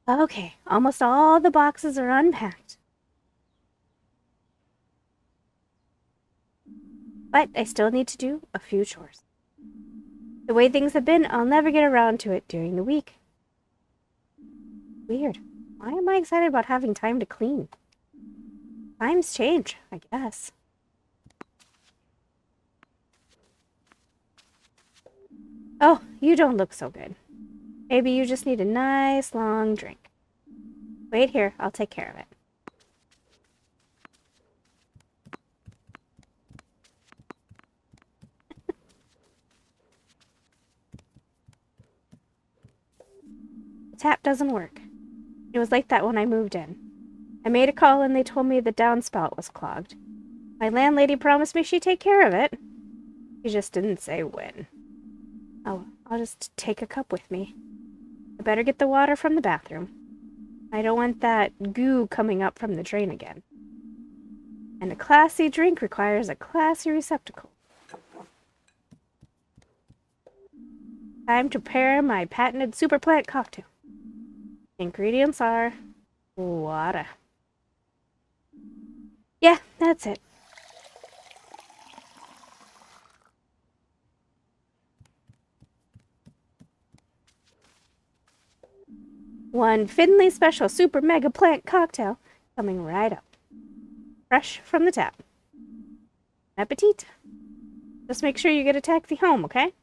Okay, almost all the boxes are unpacked. But I still need to do a few chores. The way things have been, I'll never get around to it during the week. Weird. Why am I excited about having time to clean? Times change, I guess. Oh, you don't look so good. Maybe you just need a nice long drink. Wait here, I'll take care of it. The tap doesn't work. It was like that when I moved in. I made a call and they told me the downspout was clogged. My landlady promised me she'd take care of it. She just didn't say when. Oh, I'll just take a cup with me. I better get the water from the bathroom. I don't want that goo coming up from the drain again. And a classy drink requires a classy receptacle. Time to prepare my patented super plant cocktail. Ingredients are water. Yeah, that's it. One Finley special super mega plant cocktail coming right up. Fresh from the tap. Appetit. Just make sure you get a taxi home, okay?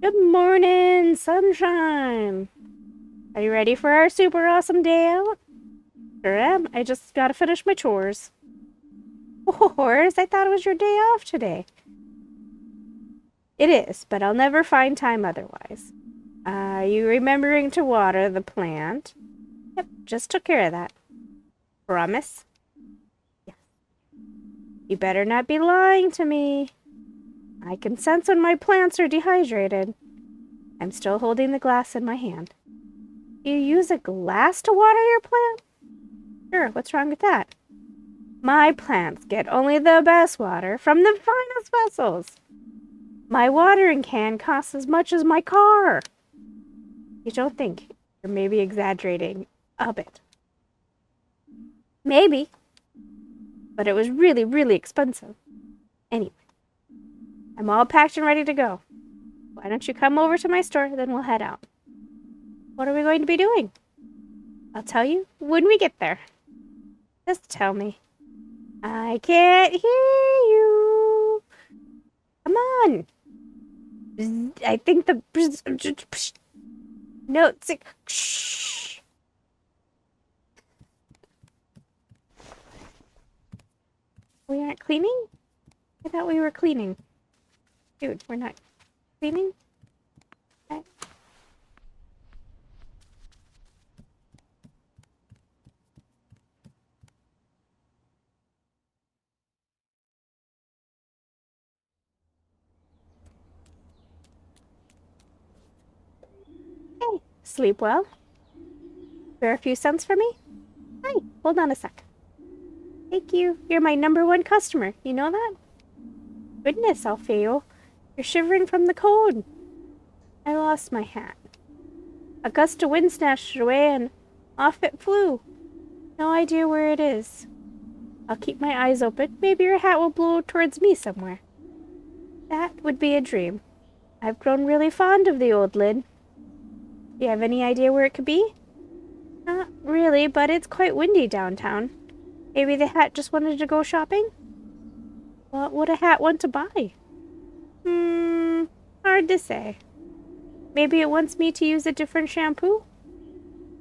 Good morning, sunshine. Are you ready for our super awesome day out? Sure am. I just gotta finish my chores. Chores? I thought it was your day off today. It is, but I'll never find time otherwise. Are you remembering to water the plant? Yep, just took care of that. Promise? Yes. You better not be lying to me. I can sense when my plants are dehydrated. I'm still holding the glass in my hand. Do you use a glass to water your plant? Sure, what's wrong with that? My plants get only the best water from the finest vessels. My watering can costs as much as my car. You don't think you're maybe exaggerating a bit? Maybe. But it was really, really expensive. Anyway, I'm all packed and ready to go. Why don't you come over to my store, then we'll head out. What are we going to be doing? I'll tell you when we get there. Just tell me. I can't hear you. Come on. I think the notes. Shh. We aren't cleaning? I thought we were cleaning. Dude, we're not cleaning? Okay. Hey, sleep well? Spare a few cents for me? Hi, hold on a sec. Thank you. You're my #1 customer. You know that? Goodness, Alfeo. You're shivering from the cold. I lost my hat. A gust of wind snatched it away and off it flew. No idea where it is. I'll keep my eyes open. Maybe your hat will blow towards me somewhere. That would be a dream. I've grown really fond of the old lid. Do you have any idea where it could be? Not really, but it's quite windy downtown. Maybe the hat just wanted to go shopping? What would a hat want to buy? Hard to say. Maybe it wants me to use a different shampoo?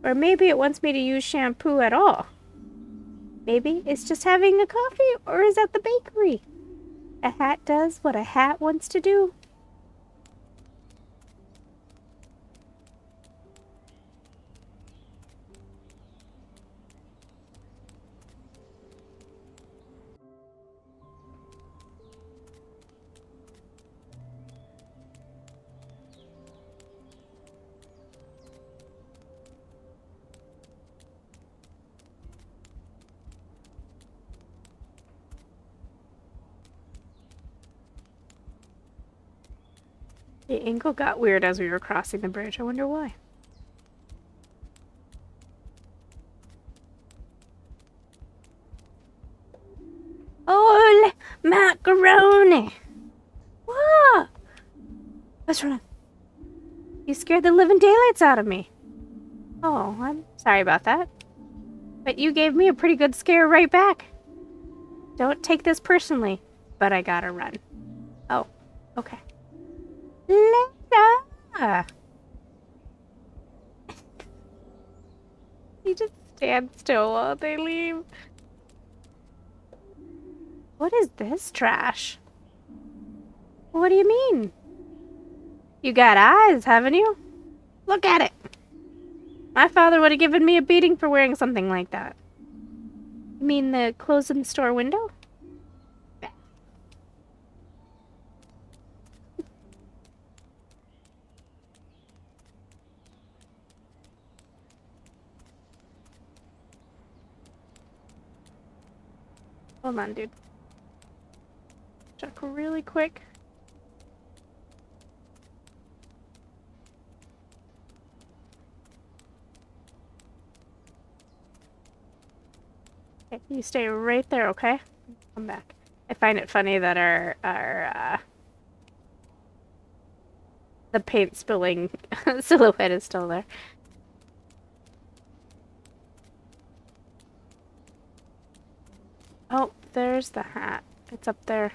Or maybe it wants me to use shampoo at all. Maybe it's just having a coffee or is at the bakery. A hat does what a hat wants to do. The ankle got weird as we were crossing the bridge. I wonder why. Oh, macaroni! Whoa! What's wrong? You scared the living daylights out of me. Oh, I'm sorry about that. But you gave me a pretty good scare right back. Don't take this personally, but I gotta run. Oh, okay. Later! He just stands still while they leave. What is this trash? What do you mean? You got eyes, haven't you? Look at it. My father would have given me a beating for wearing something like that. You mean the clothes in the store window? Hold on, dude. Check really quick. Okay, you stay right there, okay? Come back. I find it funny that the paint spilling silhouette is still there. Oh, there's the hat. It's up there.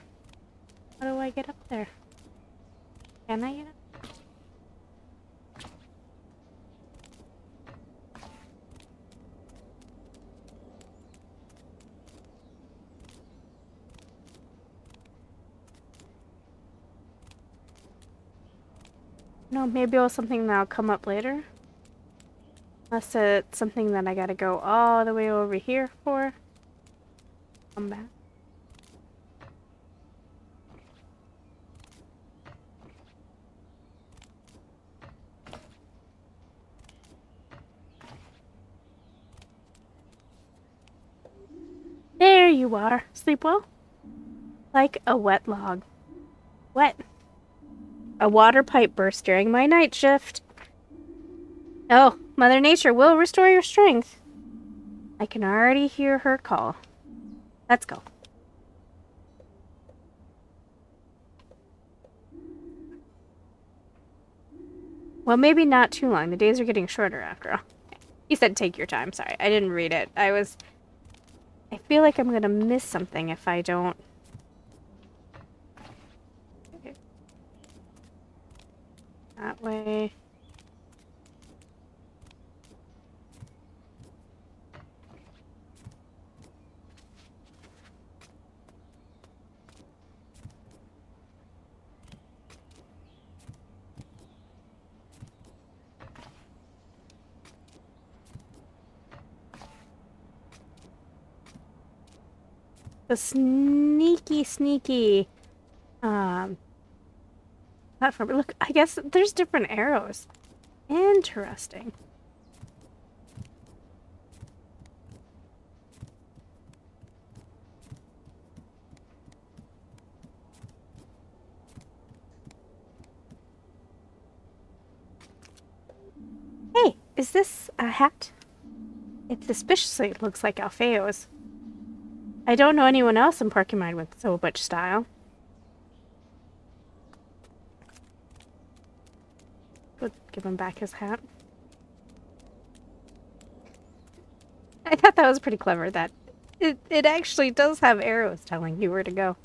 How do I get up there? Can I get up? No, maybe it was something that'll come up later. Unless it's something that I gotta go all the way over here for. Come back. There you are. Sleep well? Like a wet log. Wet. A water pipe burst during my night shift. Oh, Mother Nature will restore your strength. I can already hear her call. Let's go. Well, maybe not too long. The days are getting shorter after all. He said take your time. Sorry, I didn't read it. I feel like I'm gonna miss something if I don't. Okay. That way. The sneaky platform. Look, I guess there's different arrows. Interesting. Hey, is this a hat? It suspiciously looks like Alfeo's. I don't know anyone else in Porcupine with so much style. Would give him back his hat. I thought that was pretty clever that it actually does have arrows telling you where to go.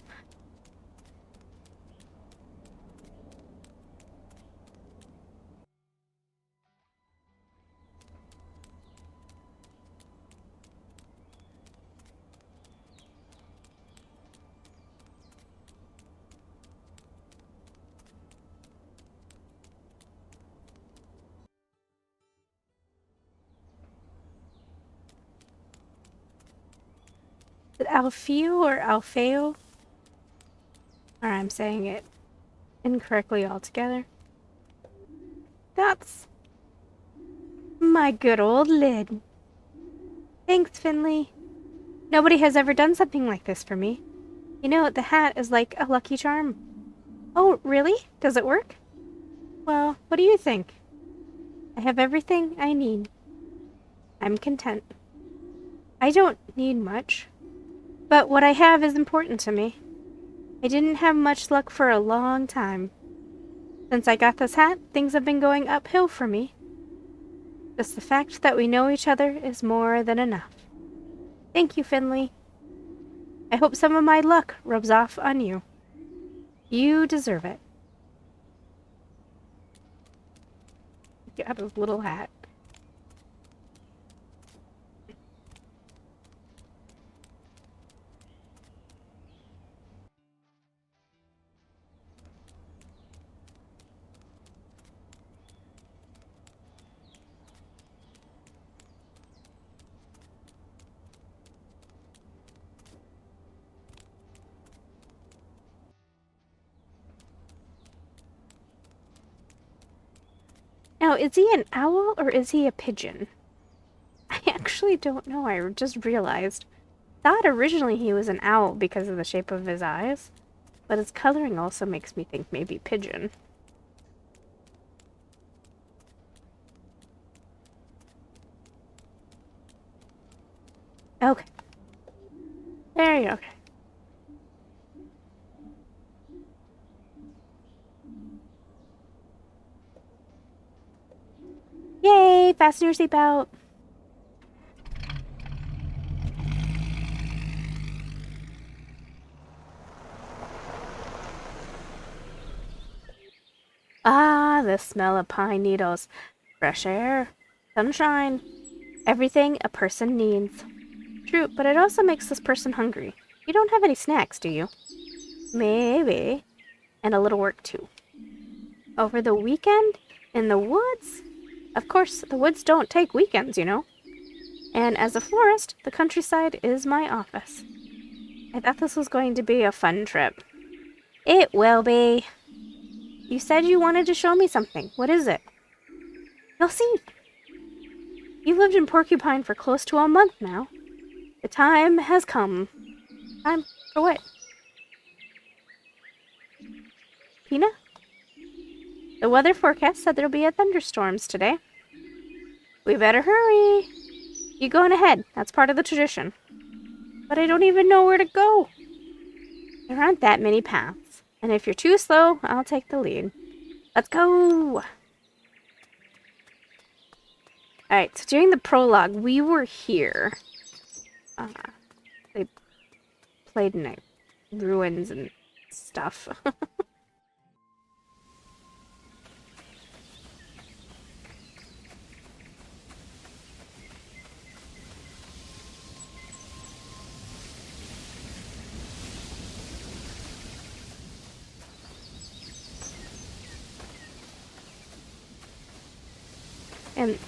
Is it Alfeo or Alfeo? Or I'm saying it incorrectly altogether. That's my good old lid. Thanks, Finley. Nobody has ever done something like this for me. You know, the hat is like a lucky charm. Oh, really? Does it work? Well, what do you think? I have everything I need. I'm content. I don't need much, but what I have is important to me. I didn't have much luck for a long time. Since I got this hat, things have been going uphill for me. Just the fact that we know each other is more than enough. Thank you, Finley. I hope some of my luck rubs off on you. You deserve it. Got his little hat. Now, is he an owl or is he a pigeon? I actually don't know. I just realized. Thought originally he was an owl because of the shape of his eyes, but his coloring also makes me think maybe pigeon. Okay. There you go. Okay. Yay! Fasten your seatbelt. Ah, the smell of pine needles. Fresh air. Sunshine. Everything a person needs. True, but it also makes this person hungry. You don't have any snacks, do you? Maybe. And a little work, too. Over the weekend? In the woods? Of course, the woods don't take weekends, you know. And as a florist, the countryside is my office. I thought this was going to be a fun trip. It will be. You said you wanted to show me something. What is it? You'll see. You've lived in Porcupine for close to a month now. The time has come. Time for what? Pina? The weather forecast said there'll be a thunderstorms today. We better hurry. You going ahead. That's part of the tradition. But I don't even know where to go. There aren't that many paths. And if you're too slow, I'll take the lead. Let's go! Alright, so during the prologue, we were here. They played in ruins and stuff. And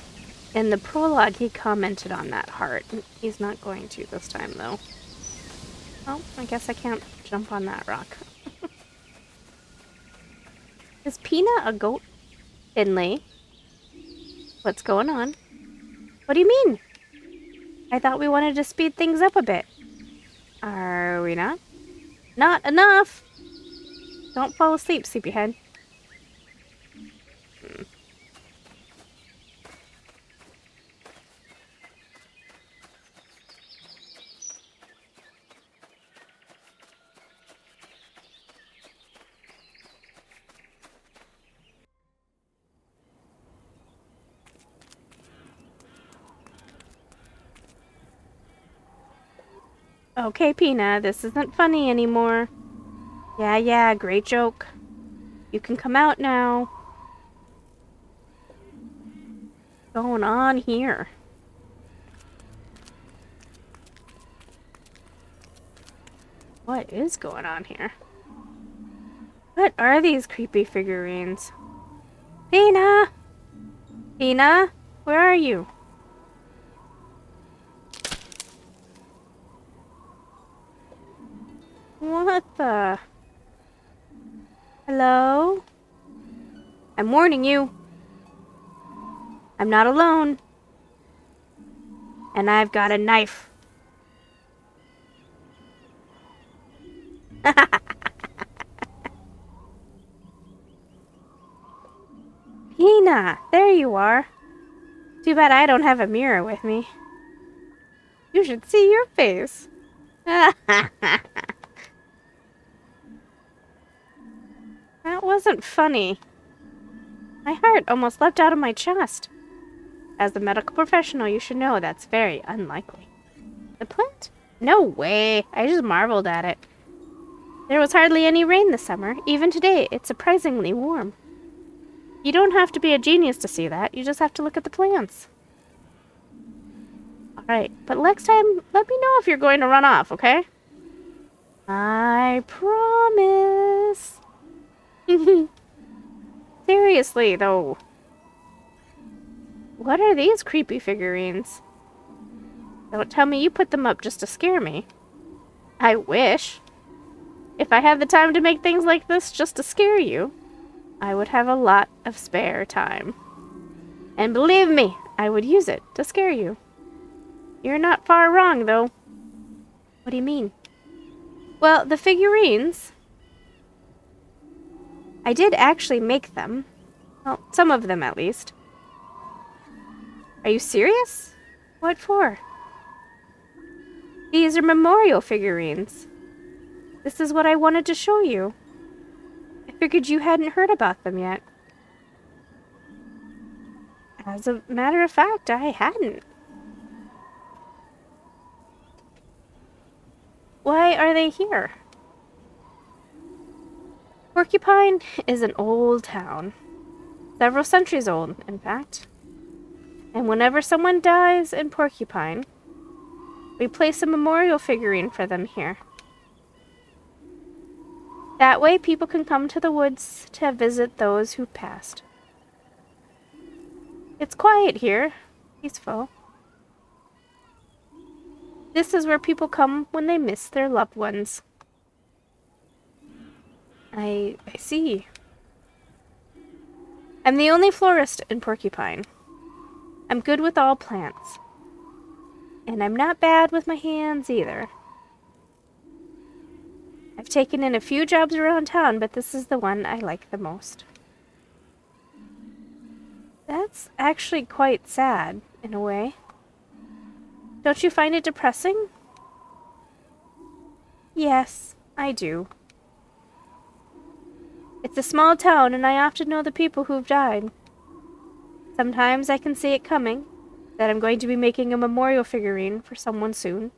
in the prologue, he commented on that heart. He's not going to this time, though. Oh, I guess I can't jump on that rock. Is Pina a goat? Finley? What's going on? What do you mean? I thought we wanted to speed things up a bit. Are we not? Not enough! Don't fall asleep, sleepyhead. Okay, Pina, this isn't funny anymore. Yeah, great joke. You can come out now. What's going on here? What is going on here? What are these creepy figurines? Pina! Pina? Where are you? What the? Hello? I'm warning you. I'm not alone. And I've got a knife. Lena, there you are. Too bad I don't have a mirror with me. You should see your face. That wasn't funny. My heart almost leapt out of my chest. As a medical professional, you should know that's very unlikely. The plant? No way. I just marveled at it. There was hardly any rain this summer. Even today, it's surprisingly warm. You don't have to be a genius to see that. You just have to look at the plants. Alright, but next time, let me know if you're going to run off, okay? I promise. Seriously, though. What are these creepy figurines? Don't tell me you put them up just to scare me. I wish. If I had the time to make things like this just to scare you, I would have a lot of spare time. And believe me, I would use it to scare you. You're not far wrong, though. What do you mean? Well, the figurines... I did actually make them. Well, some of them at least. Are you serious? What for? These are memorial figurines. This is what I wanted to show you. I figured you hadn't heard about them yet. As a matter of fact, I hadn't. Why are they here? Porcupine is an old town. Several centuries old, in fact. And whenever someone dies in Porcupine, we place a memorial figurine for them here. That way people can come to the woods to visit those who passed. It's quiet here, peaceful. This is where people come when they miss their loved ones. I see. I'm the only florist in Porcupine. I'm good with all plants. And I'm not bad with my hands either. I've taken in a few jobs around town, but this is the one I like the most. That's actually quite sad, in a way. Don't you find it depressing? Yes, I do. It's a small town, and I often know the people who've died. Sometimes I can see it coming, that I'm going to be making a memorial figurine for someone soon.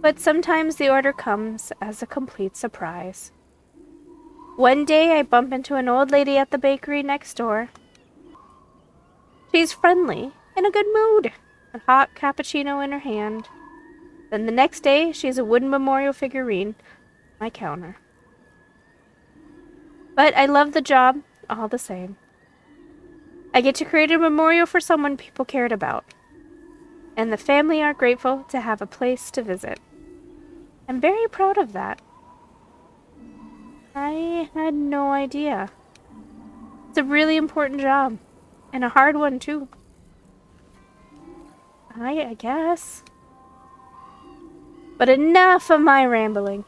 But sometimes the order comes as a complete surprise. One day I bump into an old lady at the bakery next door. She's friendly, in a good mood, a hot cappuccino in her hand. Then the next day, she has a wooden memorial figurine on my counter. But I love the job all the same. I get to create a memorial for someone people cared about. And the family are grateful to have a place to visit. I'm very proud of that. I had no idea. It's a really important job. And a hard one, too. I guess. But enough of my rambling.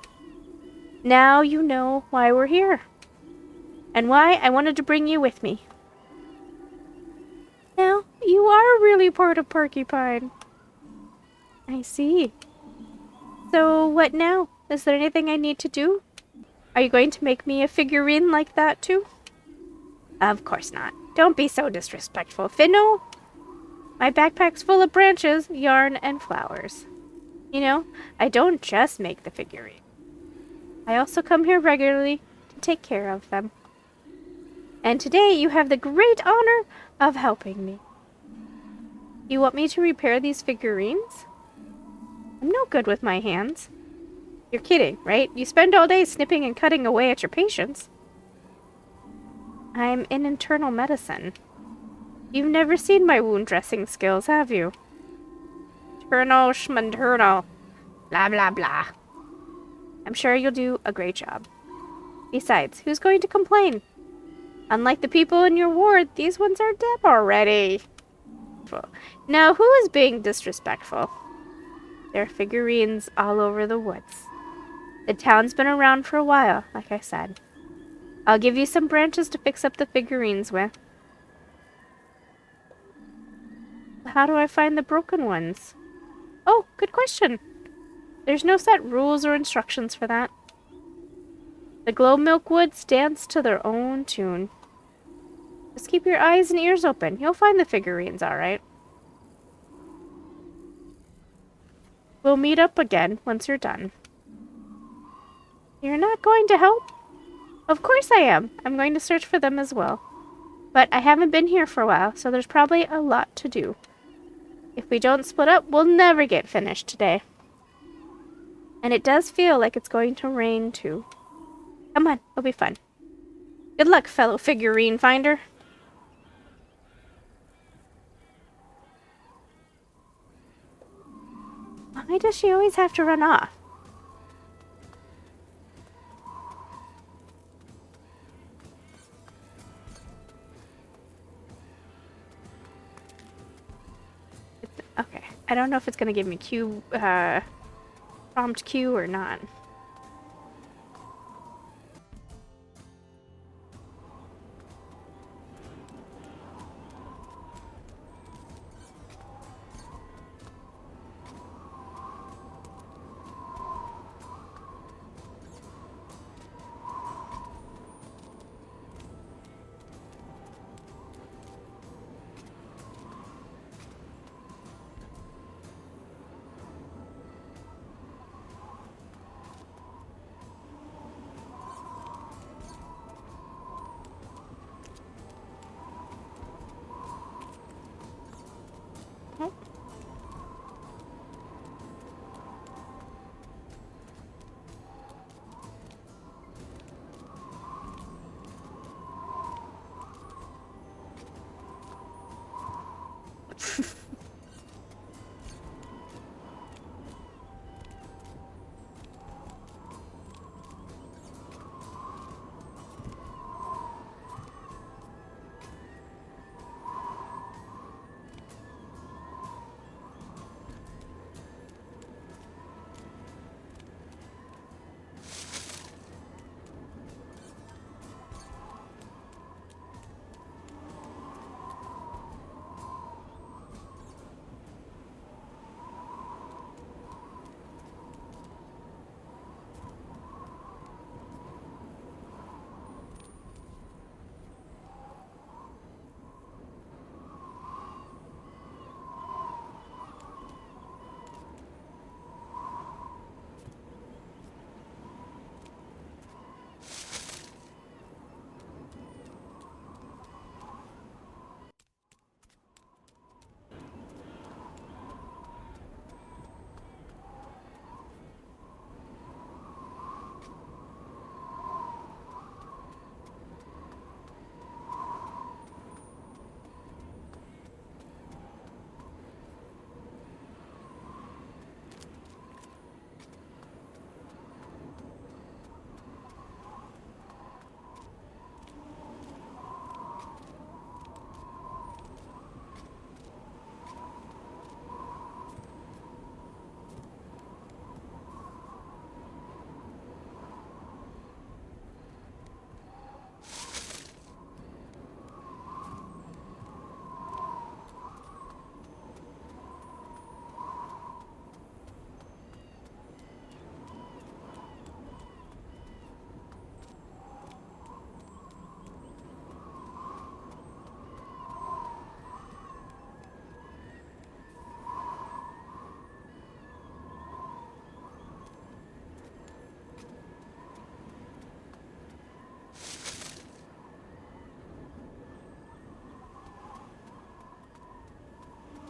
Now you know why we're here. And why I wanted to bring you with me. Now, you are really part of Porcupine. I see. So, what now? Is there anything I need to do? Are you going to make me a figurine like that, too? Of course not. Don't be so disrespectful, Finno. My backpack's full of branches, yarn, and flowers. You know, I don't just make the figurine. I also come here regularly to take care of them. And today you have the great honor of helping me. You want me to repair these figurines? I'm no good with my hands. You're kidding, right? You spend all day snipping and cutting away at your patients. I'm in internal medicine. You've never seen my wound dressing skills, have you? Internal schmaternal. Blah, blah, blah. I'm sure you'll do a great job. Besides, who's going to complain? Unlike the people in your ward, these ones are dead already. Now, who is being disrespectful? There are figurines all over the woods. The town's been around for a while, like I said. I'll give you some branches to fix up the figurines with. How do I find the broken ones? Oh, good question. There's no set rules or instructions for that. The glow milk woods dance to their own tune. Just keep your eyes and ears open. You'll find the figurines, alright. We'll meet up again once you're done. You're not going to help? Of course I am. I'm going to search for them as well. But I haven't been here for a while, so there's probably a lot to do. If we don't split up, we'll never get finished today. And it does feel like it's going to rain, too. Come on, it'll be fun. Good luck, fellow figurine finder. Why does she always have to run off? Okay, I don't know if it's gonna give me prompt Q or not.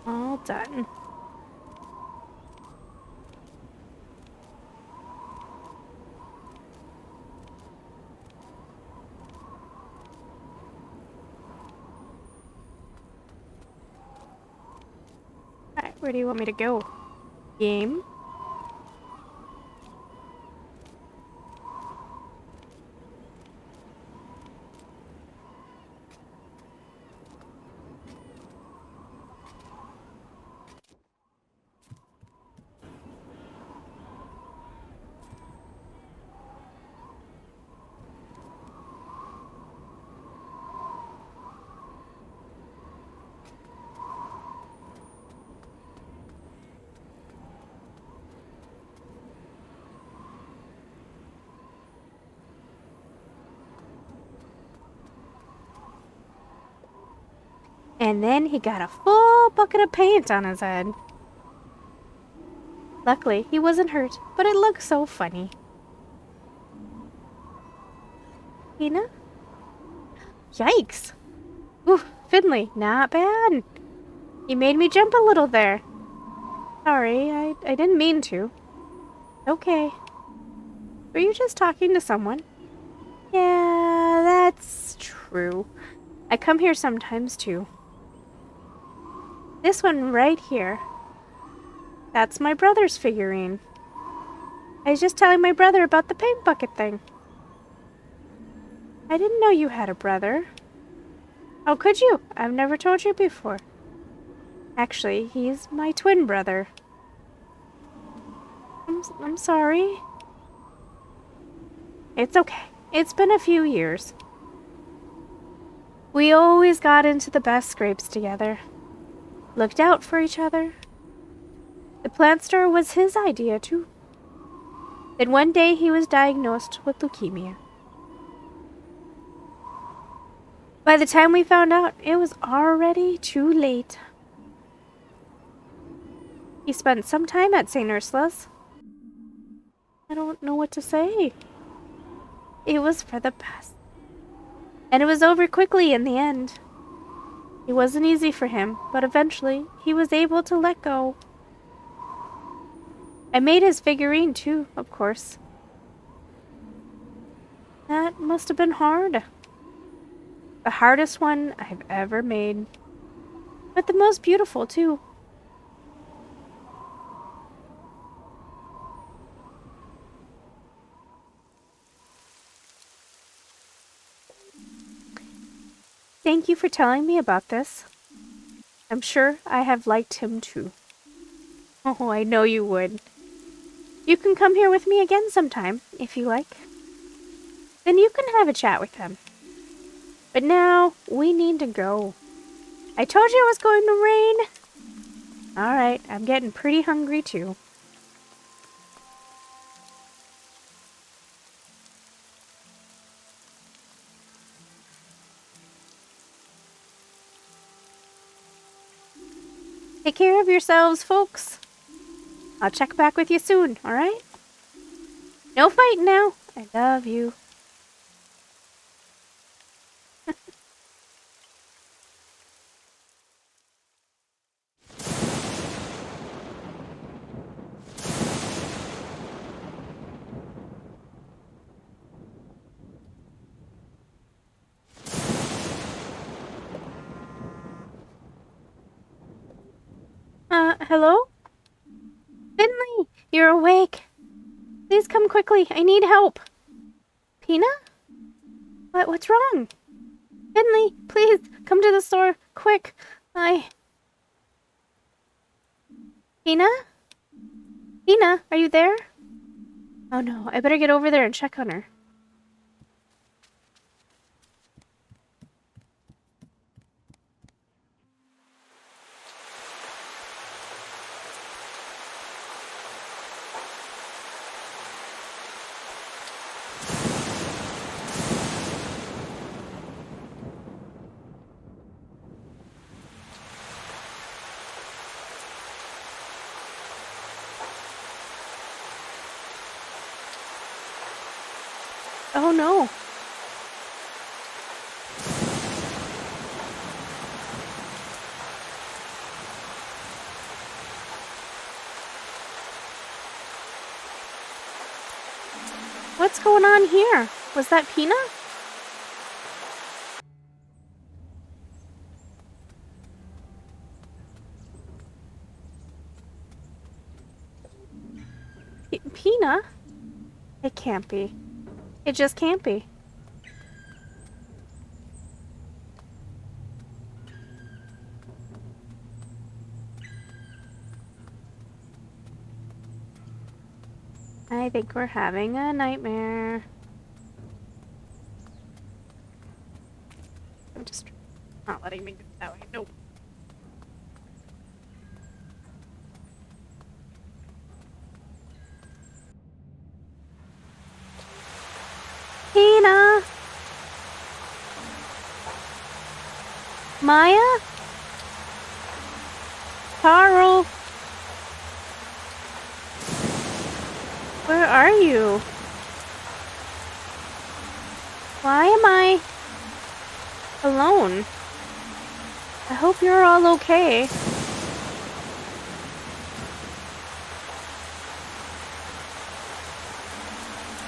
All done. Alright, where do you want me to go? Game? And then he got a full bucket of paint on his head. Luckily, he wasn't hurt, but it looked so funny. Tina? Yikes! Ooh, Finley, not bad. You made me jump a little there. Sorry, I didn't mean to. Okay. Were you just talking to someone? Yeah, that's true. I come here sometimes too. This one right here. That's my brother's figurine. I was just telling my brother about the paint bucket thing. I didn't know you had a brother. How could you? I've never told you before. Actually, he's my twin brother. I'm sorry. It's okay. It's been a few years. We always got into the best scrapes together. Looked out for each other. The plant store was his idea, too. Then one day he was diagnosed with leukemia. By the time we found out, it was already too late. He spent some time at St. Ursula's. I don't know what to say. It was for the best. And it was over quickly in the end. It wasn't easy for him, but eventually he was able to let go. I made his figurine too, of course. That must have been hard. The hardest one I've ever made. But the most beautiful too. Thank you for telling me about this. I'm sure I have liked him too. Oh, I know you would. You can come here with me again sometime, if you like. Then you can have a chat with him. But now, we need to go. I told you it was going to rain. Alright, I'm getting pretty hungry too. Take care of yourselves, folks. I'll check back with you soon, alright? No fighting now. I love you. Hello? Finley, you're awake. Please come quickly. I need help. Pina? What's wrong? Finley, please, come to the store. Quick. Pina? Pina, are you there? Oh no, I better get over there and check on her. Oh no. What's going on here? Was that Pina? Pina? It can't be. It just can't be. I think we're having a nightmare. I'm just not letting me go that way. Nope. Tina! Maya? Carl! Where are you? Why am I alone? I hope you're all okay.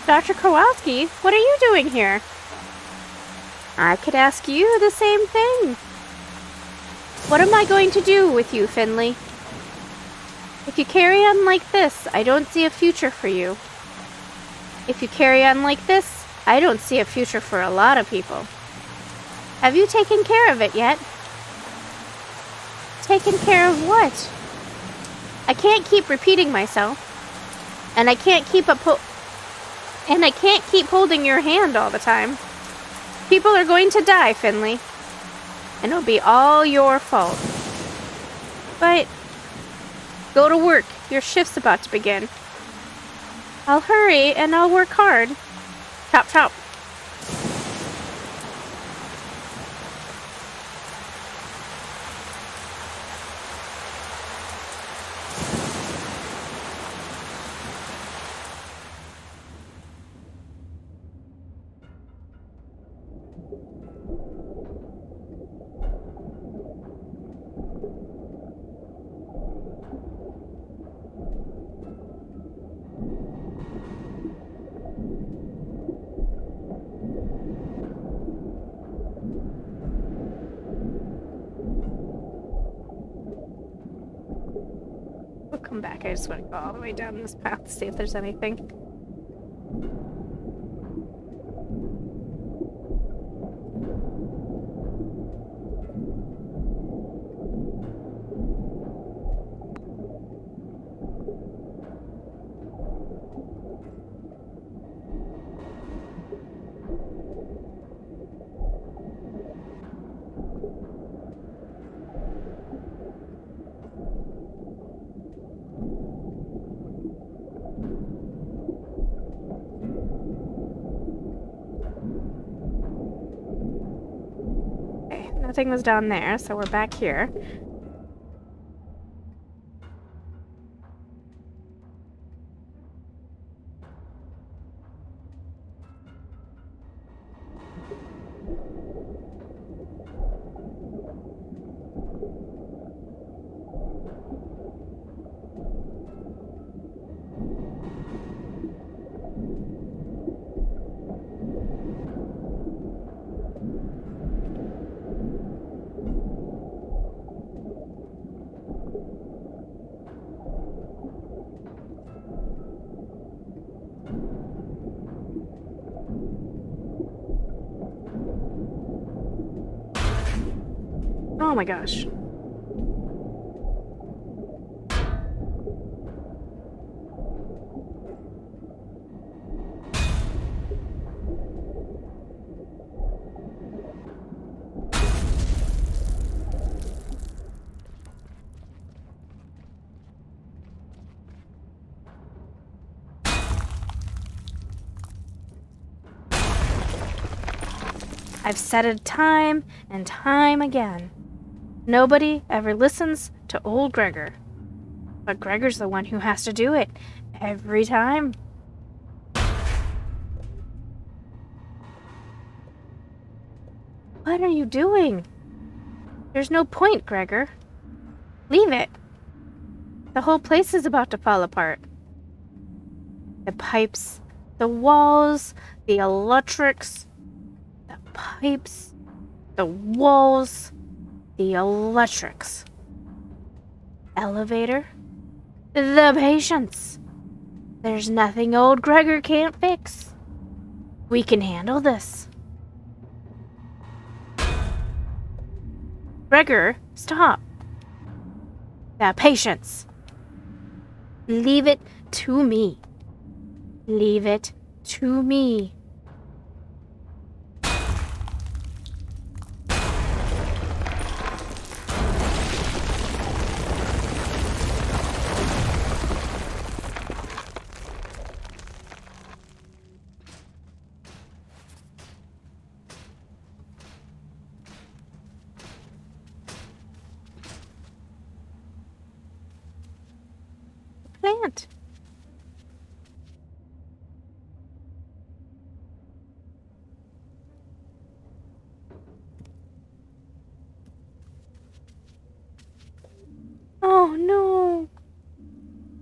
Dr. Kowalski, what are you doing here? I could ask you the same thing. What am I going to do with you, Finley? If you carry on like this, I don't see a future for you. If you carry on like this, I don't see a future for a lot of people. Have you taken care of it yet? Taken care of what? I can't keep repeating myself. And I can't keep holding your hand all the time. People are going to die, Finley. And it'll be all your fault. But go to work. Your shift's about to begin. I'll hurry and I'll work hard. Chop, chop. We'll come back. I just want to go all the way down this path to see if there's anything. Nothing was down there, so we're back here. Oh my gosh. I've said it time and time again. Nobody ever listens to old Gregor. But Gregor's the one who has to do it every time. What are you doing? There's no point, Gregor. Leave it. The whole place is about to fall apart. The pipes, the walls, the electrics, the pipes, the walls, the electrics. Elevator, the patients. There's nothing old Gregor can't fix. We can handle this. Gregor, stop. The patients. Leave it to me. Leave it to me. plant. Oh no!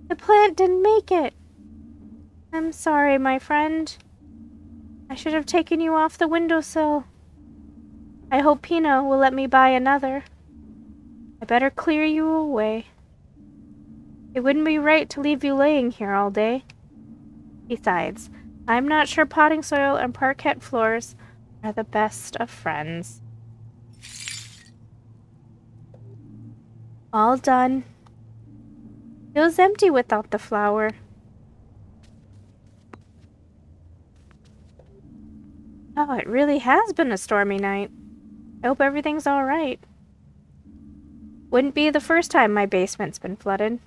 The plant didn't make it! I'm sorry, my friend. I should have taken you off the windowsill. I hope Pino will let me buy another. I better clear you away. It wouldn't be right to leave you laying here all day. Besides, I'm not sure potting soil and parquet floors are the best of friends. All done. Feels empty without the flower. Oh, it really has been a stormy night. I hope everything's all right. Wouldn't be the first time my basement's been flooded.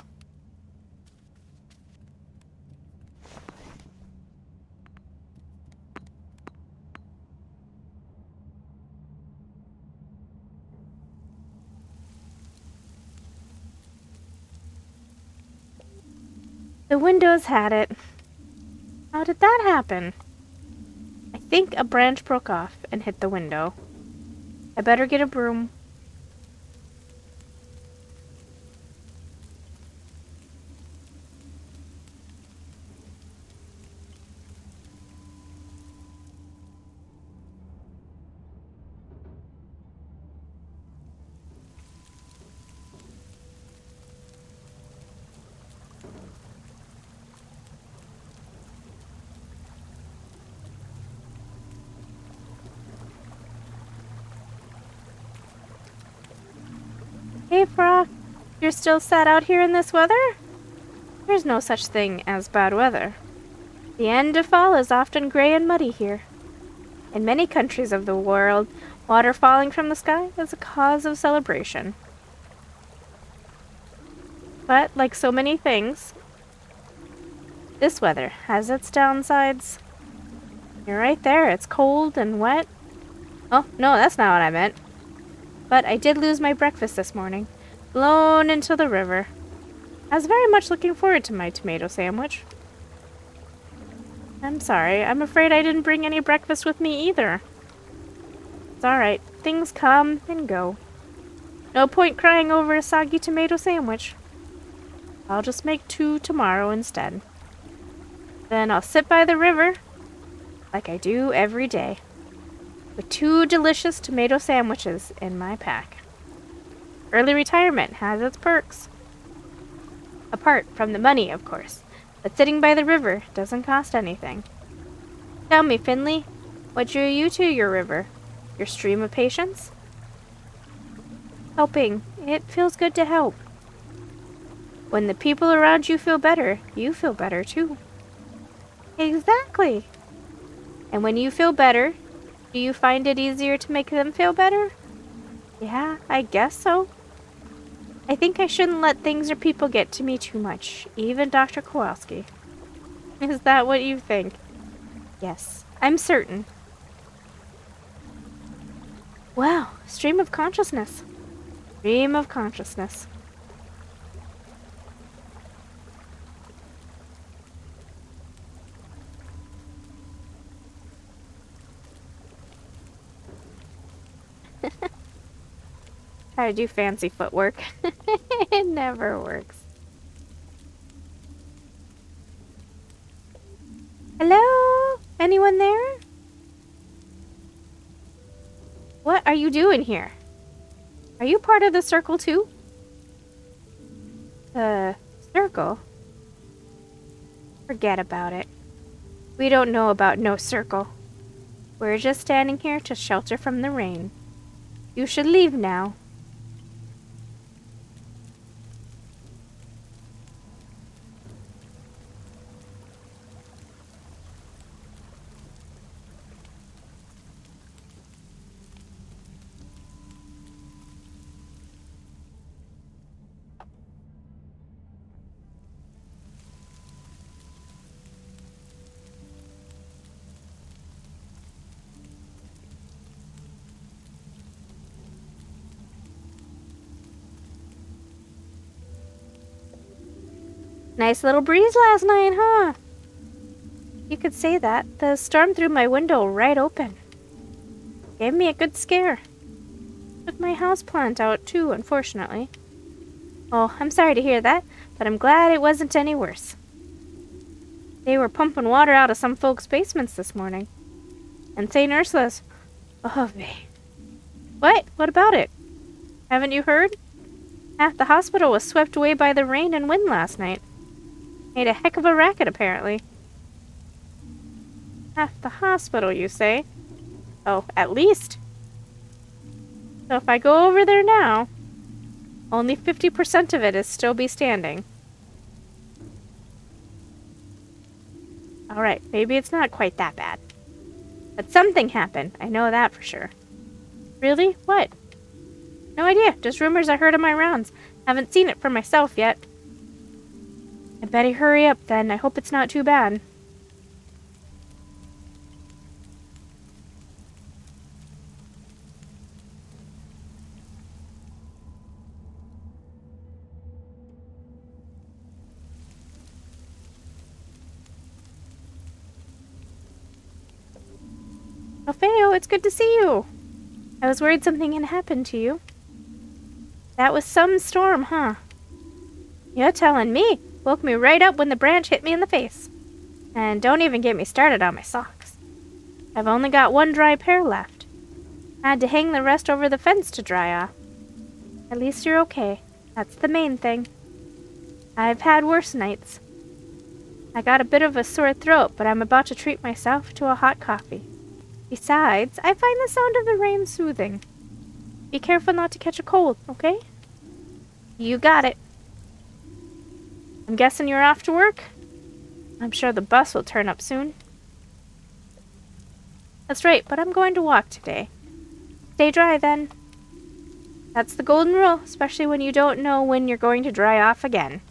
The windows had it. How did that happen? I think a branch broke off and hit the window. I better get a broom. Hey, Frog. You're still sat out here in this weather? There's no such thing as bad weather. The end of fall is often gray and muddy here. In many countries of the world, water falling from the sky is a cause of celebration. But, like so many things, this weather has its downsides. You're right there, it's cold and wet. Oh, no, that's not what I meant. But I did lose my breakfast this morning, blown into the river. I was very much looking forward to my tomato sandwich. I'm sorry, I'm afraid I didn't bring any breakfast with me either. It's alright, things come and go. No point crying over a soggy tomato sandwich. I'll just make 2 tomorrow instead. Then I'll sit by the river, like I do every day, with 2 delicious tomato sandwiches in my pack. Early retirement has its perks. Apart from the money, of course, but sitting by the river doesn't cost anything. Tell me, Finley, what drew you to your river? Your stream of patience? Helping. It feels good to help. When the people around you feel better, you feel better too. Exactly. And when you feel better, do you find it easier to make them feel better? Yeah, I guess so. I think I shouldn't let things or people get to me too much, even Dr. Kowalski. Is that what you think? Yes, I'm certain. Wow, stream of consciousness. Stream of consciousness. Try to do fancy footwork. It never works. Hello? Anyone there? What are you doing here? Are you part of the circle too? The circle? Forget about it. We don't know about no circle. We're just standing here to shelter from the rain. You should leave now. Nice little breeze last night, huh? You could say that. The storm threw my window right open. Gave me a good scare. Took my houseplant out too, unfortunately. Oh, I'm sorry to hear that, but I'm glad it wasn't any worse. They were pumping water out of some folks' basements this morning. And St. Ursula's. Oh, What? What about it? Haven't you heard? Half the hospital was swept away by the rain and wind last night. Made a heck of a racket, apparently. Half the hospital, you say? Oh, at least. So if I go over there now, only 50% of it is still be standing. Alright, maybe it's not quite that bad. But something happened, I know that for sure. Really? What? No idea, just rumors I heard on my rounds. Haven't seen it for myself yet. I better hurry up then, I hope it's not too bad. Oh, Feo, it's good to see you. I was worried something had happened to you. That was some storm, huh? You're telling me. Woke me right up when the branch hit me in the face. And don't even get me started on my socks. I've only got one dry pair left. Had to hang the rest over the fence to dry off. At least you're okay. That's the main thing. I've had worse nights. I got a bit of a sore throat, but I'm about to treat myself to a hot coffee. Besides, I find the sound of the rain soothing. Be careful not to catch a cold, okay? You got it. I'm guessing you're off to work? I'm sure the bus will turn up soon. That's right, but I'm going to walk today. Stay dry then. That's the golden rule, especially when you don't know when you're going to dry off again.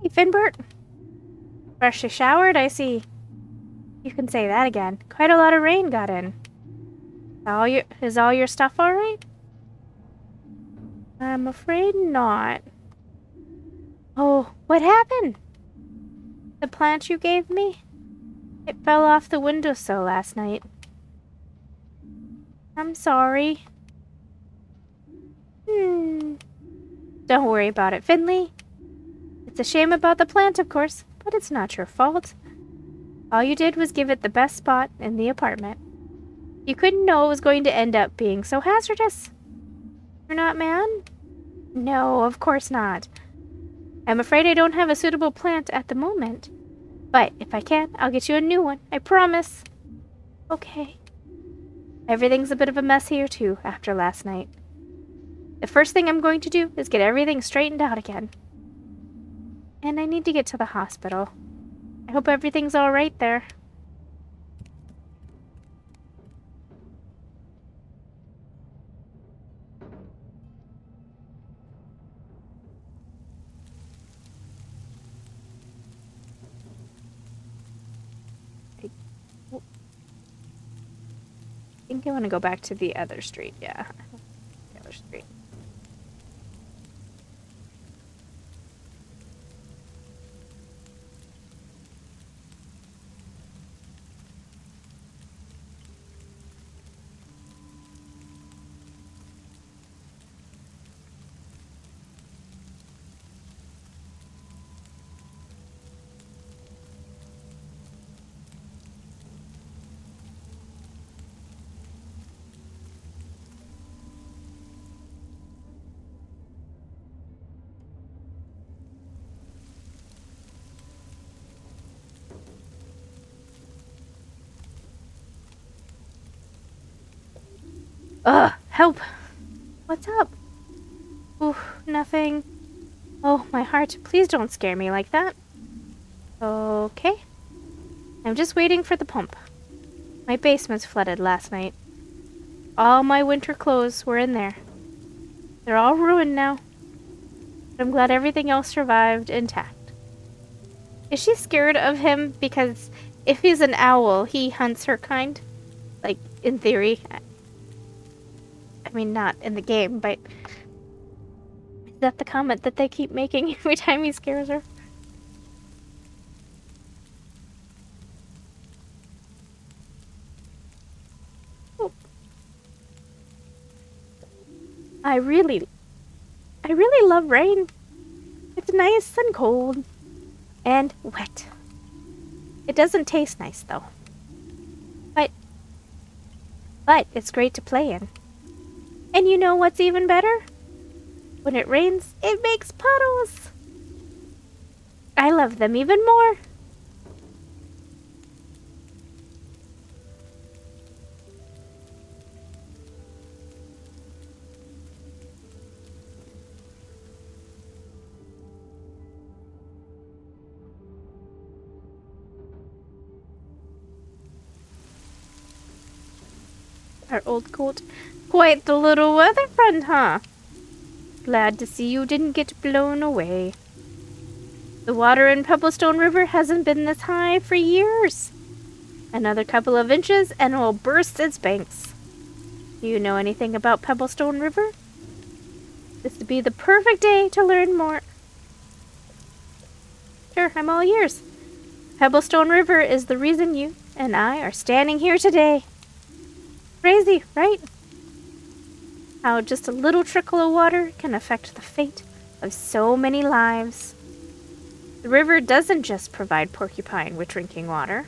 Hey, Finbert. Freshly showered, I see. You can say that again. Quite a lot of rain got in. Is all your stuff alright? I'm afraid not. Oh, what happened? The plant you gave me? It fell off the windowsill last night. I'm sorry. Don't worry about it, Finley. It's a shame about the plant, of course, but it's not your fault. All you did was give it the best spot in the apartment. You couldn't know it was going to end up being so hazardous. You're not mad? No, of course not. I'm afraid I don't have a suitable plant at the moment. But if I can, I'll get you a new one, I promise. Okay. Everything's a bit of a mess here, too, after last night. The first thing I'm going to do is get everything straightened out again. And I need to get to the hospital. I hope everything's all right there. I think I want to go back to the other street, yeah. The other street. Ugh, help! What's up? Ooh, nothing. Oh, my heart, please don't scare me like that. Okay. I'm just waiting for the pump. My basement's flooded last night. All my winter clothes were in there. They're all ruined now. But I'm glad everything else survived intact. Is she scared of him because if he's an owl, he hunts her kind? Like, in theory. I mean, not in the game, but is that the comment that they keep making every time he scares her? Oh. I really love rain. It's nice and cold. And wet. It doesn't taste nice, though. But it's great to play in. And you know what's even better? When it rains, it makes puddles. I love them even more. Our old coat. Quite the little weather friend, huh? Glad to see you didn't get blown away. The water in Pebblestone River hasn't been this high for years. Another couple of inches and it will burst its banks. Do you know anything about Pebblestone River? This would be the perfect day to learn more. Sure, I'm all ears. Pebblestone River is the reason you and I are standing here today. Crazy, right? How just a little trickle of water can affect the fate of so many lives. The river doesn't just provide Porcupine with drinking water.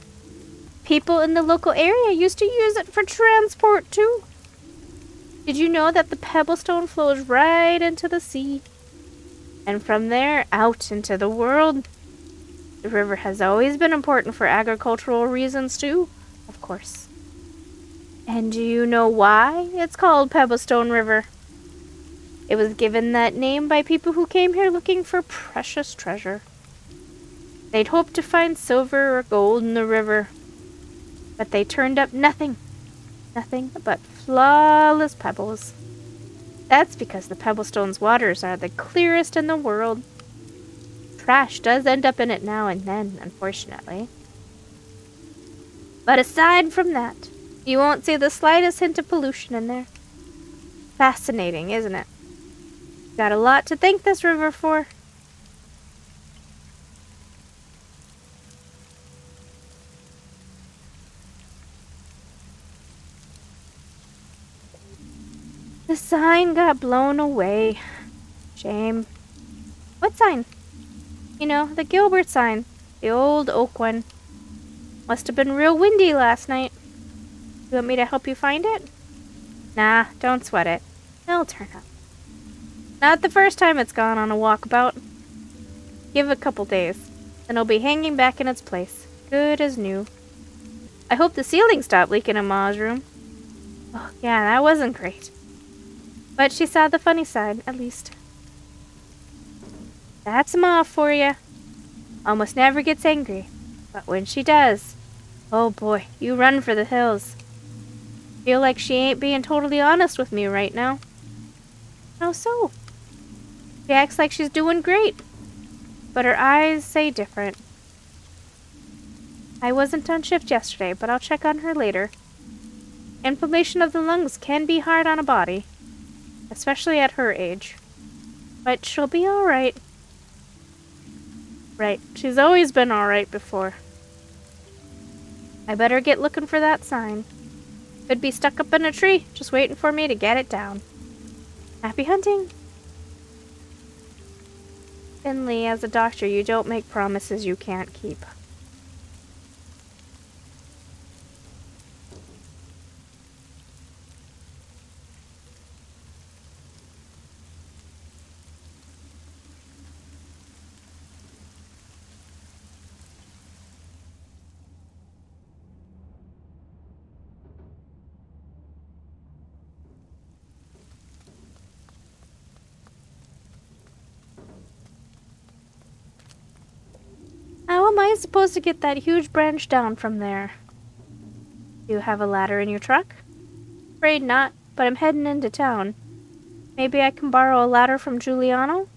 People in the local area used to use it for transport, too. Did you know that the Pebblestone flows right into the sea? And from there, out into the world. The river has always been important for agricultural reasons, too, of course. And do you know why it's called Pebblestone River? It was given that name by people who came here looking for precious treasure. They'd hoped to find silver or gold in the river, but they turned up nothing but flawless pebbles. That's because the Pebblestone's waters are the clearest in the world. Trash does end up in it now and then, unfortunately. But aside from that, you won't see the slightest hint of pollution in there. Fascinating, isn't it? Got a lot to thank this river for. The sign got blown away. Shame. What sign? You know, the Gilbert sign. The old oak one. Must have been real windy last night. You want me to help you find it? Nah, don't sweat it. It'll turn up. Not the first time it's gone on a walkabout. Give it a couple days, then it'll be hanging back in its place. Good as new. I hope the ceiling stopped leaking in Ma's room. Oh, yeah, that wasn't great. But she saw the funny side, at least. That's Ma for you. Almost never gets angry. But when she does, oh boy, you run for the hills. Feel like she ain't being totally honest with me right now. How so? She acts like she's doing great, but her eyes say different. I wasn't on shift yesterday, but I'll check on her later. Inflammation of the lungs can be hard on a body, especially at her age. But she'll be alright. Right, she's always been alright before. I better get looking for that sign. Could be stuck up in a tree, just waiting for me to get it down. Happy hunting! Finley, as a doctor, you don't make promises you can't keep. am I supposed to get that huge branch down from there? Do you have a ladder in your truck? Afraid not, but I'm heading into town. Maybe I can borrow a ladder from Giuliano?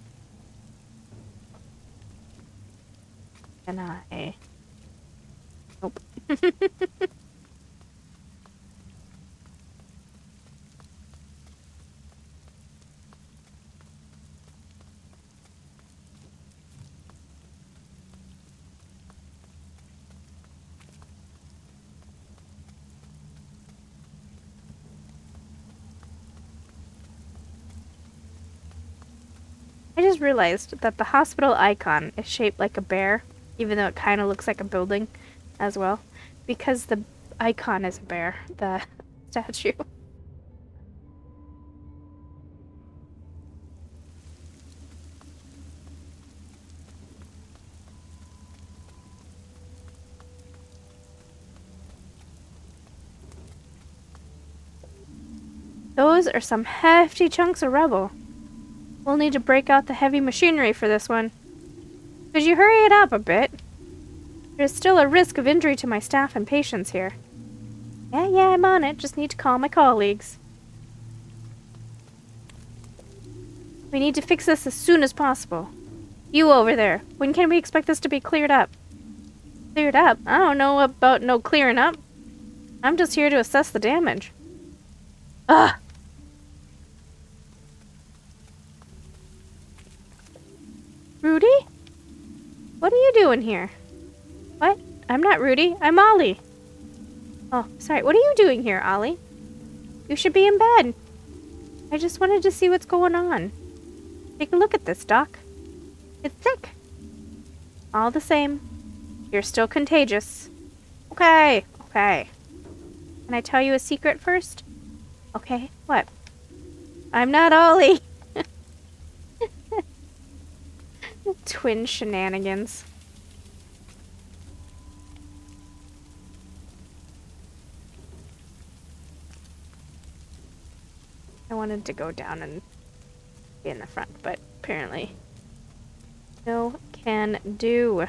Can I? Nope. I just realized that the hospital icon is shaped like a bear, even though it kind of looks like a building as well, because the icon is a bear, the statue. Those are some hefty chunks of rubble. We'll need to break out the heavy machinery for this one. Could you hurry it up a bit? There's still a risk of injury to my staff and patients here. Yeah, I'm on it. Just need to call my colleagues. We need to fix this as soon as possible. You over there, when can we expect this to be cleared up? Cleared up? I don't know about no clearing up. I'm just here to assess the damage. Ugh! Rudy? What are you doing here? What? I'm not Rudy. I'm Ollie. Oh, sorry. What are you doing here, Ollie? You should be in bed. I just wanted to see what's going on. Take a look at this, Doc. It's thick. All the same, you're still contagious. Okay. Can I tell you a secret first? Okay, what? I'm not Ollie. Twin shenanigans. I wanted to go down and be in the front, but apparently no can do.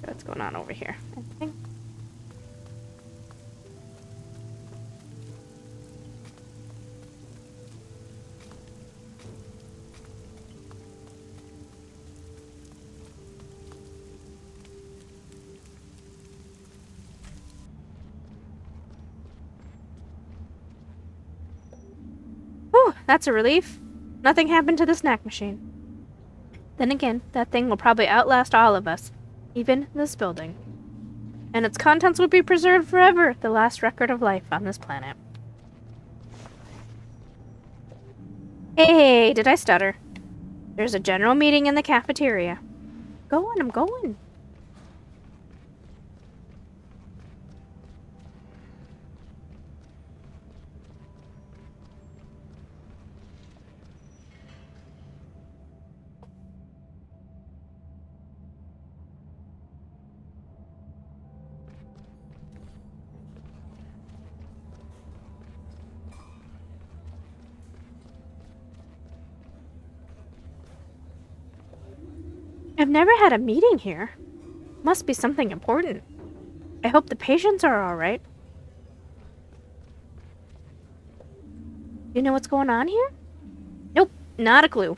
What's going on over here? Anything? Whew, that's a relief. Nothing happened to the snack machine. Then again, that thing will probably outlast all of us, even this building. And its contents will be preserved forever, the last record of life on this planet. Hey, did I stutter? There's a general meeting in the cafeteria. I'm going. I've never had a meeting here. Must be something important. I hope the patients are all right. You know what's going on here? Nope, not a clue.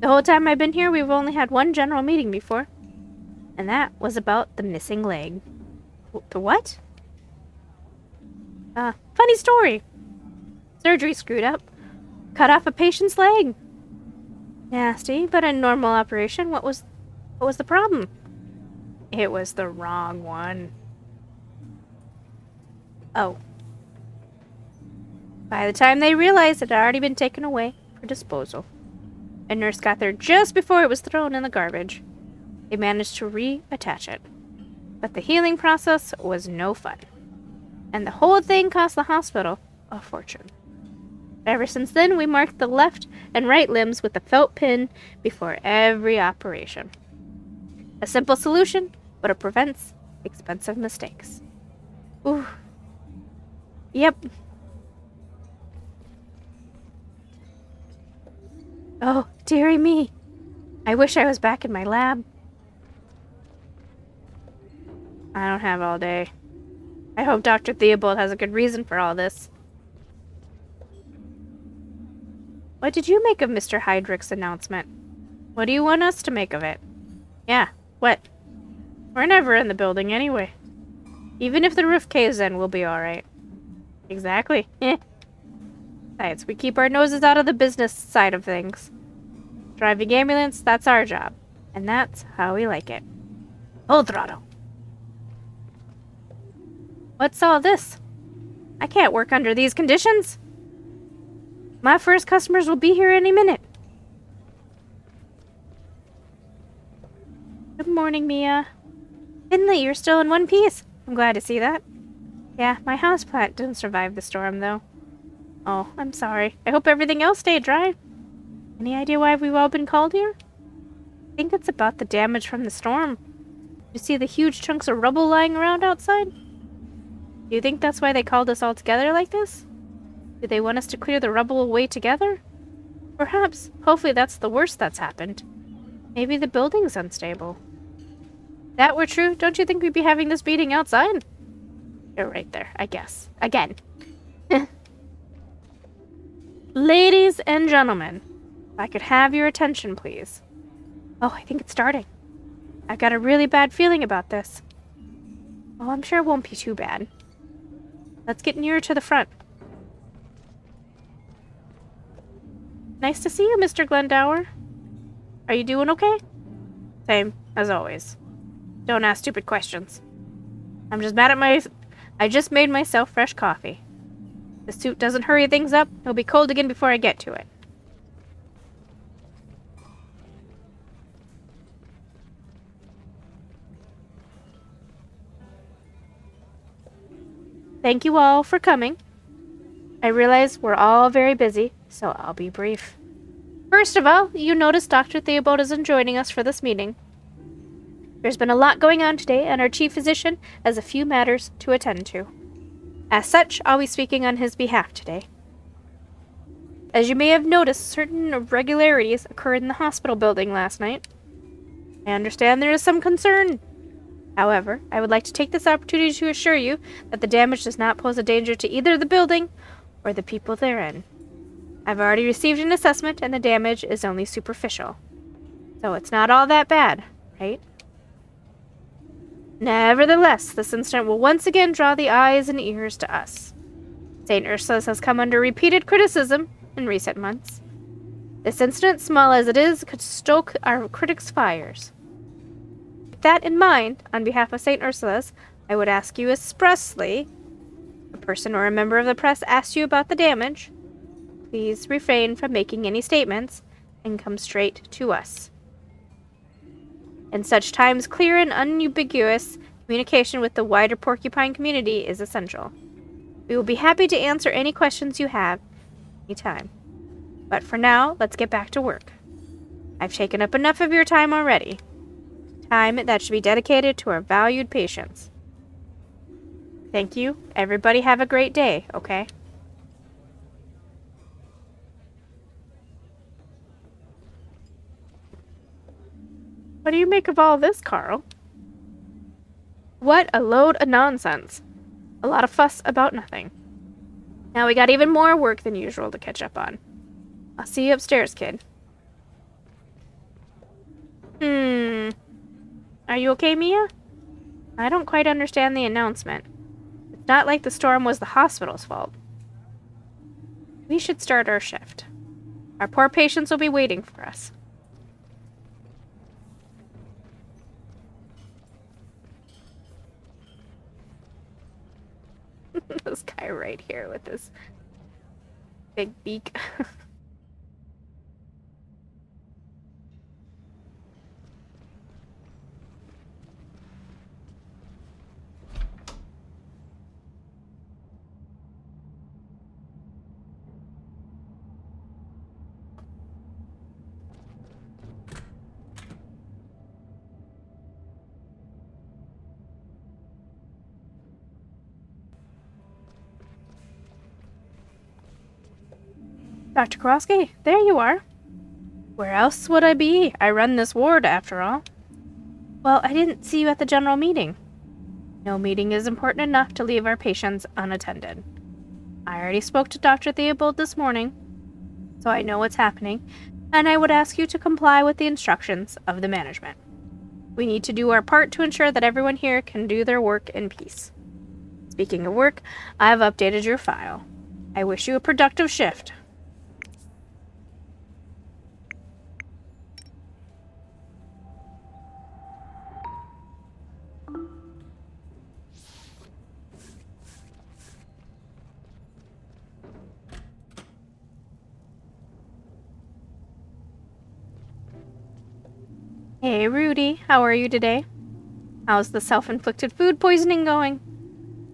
The whole time I've been here, we've only had one general meeting before. And that was about the missing leg. The what? Funny story. Surgery screwed up. Cut off a patient's leg. Nasty, but a normal operation. What was the problem? It was the wrong one. Oh. By the time they realized it had already been taken away for disposal. A nurse got there just before it was thrown in the garbage. They managed to reattach it. But the healing process was no fun. And the whole thing cost the hospital a fortune. Ever since then, we marked the left and right limbs with a felt pin before every operation. A simple solution, but it prevents expensive mistakes. Ooh. Yep. Oh, dearie me. I wish I was back in my lab. I don't have all day. I hope Dr. Theobald has a good reason for all this. What did you make of Mr. Heydrich's announcement? What do you want us to make of it? Yeah, what? We're never in the building anyway. Even if the roof caves in, we'll be alright. Exactly. Besides, we keep our noses out of the business side of things. Driving ambulance, that's our job. And that's how we like it. Full throttle. What's all this? I can't work under these conditions. My first customers will be here any minute. Good morning, Mia. Finley, you're still in one piece. I'm glad to see that. Yeah, my houseplant didn't survive the storm, though. Oh, I'm sorry. I hope everything else stayed dry. Any idea why we've all been called here? I think it's about the damage from the storm. You see the huge chunks of rubble lying around outside? Do you think that's why they called us all together like this? Do they want us to clear the rubble away together? Perhaps. Hopefully that's the worst that's happened. Maybe the building's unstable. If that were true, don't you think we'd be having this meeting outside? You're right there, I guess. Again. Ladies and gentlemen, if I could have your attention, please. Oh, I think it's starting. I've got a really bad feeling about this. Oh, I'm sure it won't be too bad. Let's get nearer to the front. Nice to see you, Mr. Glendower. Are you doing okay? Same, as always. Don't ask stupid questions. I'm just mad at I just made myself fresh coffee. The suit doesn't hurry things up. It'll be cold again before I get to it. Thank you all for coming. I realize we're all very busy, so I'll be brief. First of all, you notice Dr. Theobald isn't joining us for this meeting. There's been a lot going on today, and our chief physician has a few matters to attend to. As such, I'll be speaking on his behalf today. As you may have noticed, certain irregularities occurred in the hospital building last night. I understand there is some concern. However, I would like to take this opportunity to assure you that the damage does not pose a danger to either the building or the people therein. I've already received an assessment, and the damage is only superficial. So it's not all that bad, right? Nevertheless, this incident will once again draw the eyes and ears to us. St. Ursula's has come under repeated criticism in recent months. This incident, small as it is, could stoke our critics' fires. With that in mind, on behalf of St. Ursula's, I would ask you expressly, if a person or a member of the press asks you about the damage, please refrain from making any statements and come straight to us. In such times, clear and unambiguous communication with the wider Porcupine community is essential. We will be happy to answer any questions you have anytime. But for now, let's get back to work. I've taken up enough of your time already. Time that should be dedicated to our valued patients. Thank you. Everybody have a great day, okay? What do you make of all this, Carl? What a load of nonsense. A lot of fuss about nothing. Now we got even more work than usual to catch up on. I'll see you upstairs, kid. Are you okay, Mia? I don't quite understand the announcement. It's not like the storm was the hospital's fault. We should start our shift. Our poor patients will be waiting for us. This guy right here with this big beak. Dr. Kowalski, there you are. Where else would I be? I run this ward, after all. Well, I didn't see you at the general meeting. No meeting is important enough to leave our patients unattended. I already spoke to Dr. Theobald this morning, so I know what's happening, and I would ask you to comply with the instructions of the management. We need to do our part to ensure that everyone here can do their work in peace. Speaking of work, I have updated your file. I wish you a productive shift. Hey, Rudy, how are you today? How's the self-inflicted food poisoning going?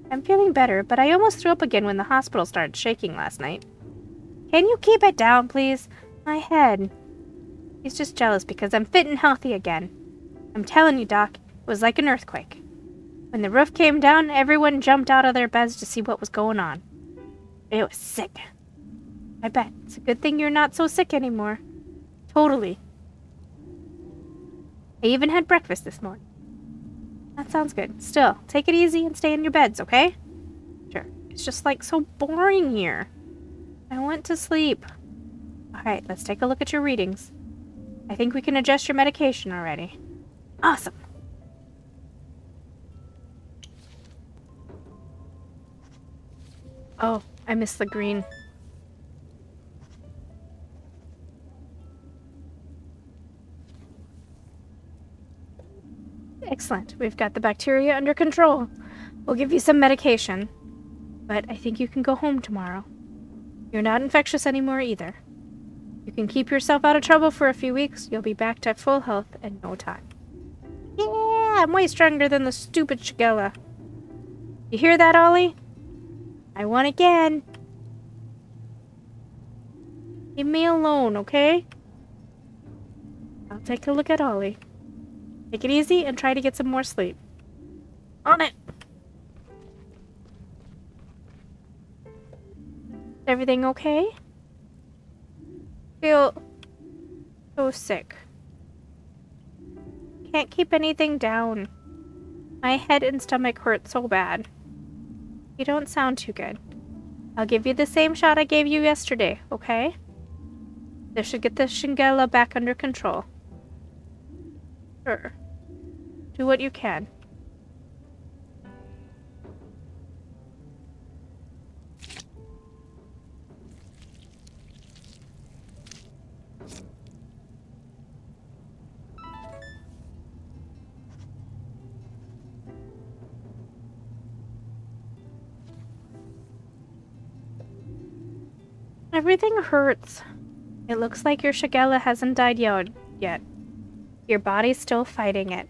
I'm feeling better, but I almost threw up again when the hospital started shaking last night. Can you keep it down, please? My head. He's just jealous because I'm fit and healthy again. I'm telling you, Doc, it was like an earthquake. When the roof came down, everyone jumped out of their beds to see what was going on. It was sick. I bet it's a good thing you're not so sick anymore. Totally. I even had breakfast this morning. That sounds good. Still, take it easy and stay in your beds, okay? Sure. It's just like so boring here. I went to sleep. Alright, let's take a look at your readings. I think we can adjust your medication already. Awesome. Oh, I missed the green. Excellent. We've got the bacteria under control. We'll give you some medication. But I think you can go home tomorrow. You're not infectious anymore either. You can keep yourself out of trouble for a few weeks. You'll be back to full health in no time. Yeah, I'm way stronger than the stupid Shigella. You hear that, Ollie? I won again. Leave me alone, okay? I'll take a look at Ollie. Take it easy and try to get some more sleep. On it! Everything okay? Feel so sick. Can't keep anything down. My head and stomach hurt so bad. You don't sound too good. I'll give you the same shot I gave you yesterday, okay? This should get the Shigella back under control. Sure. Do what you can. Everything hurts. It looks like your Shigella hasn't died yet. Your body's still fighting it.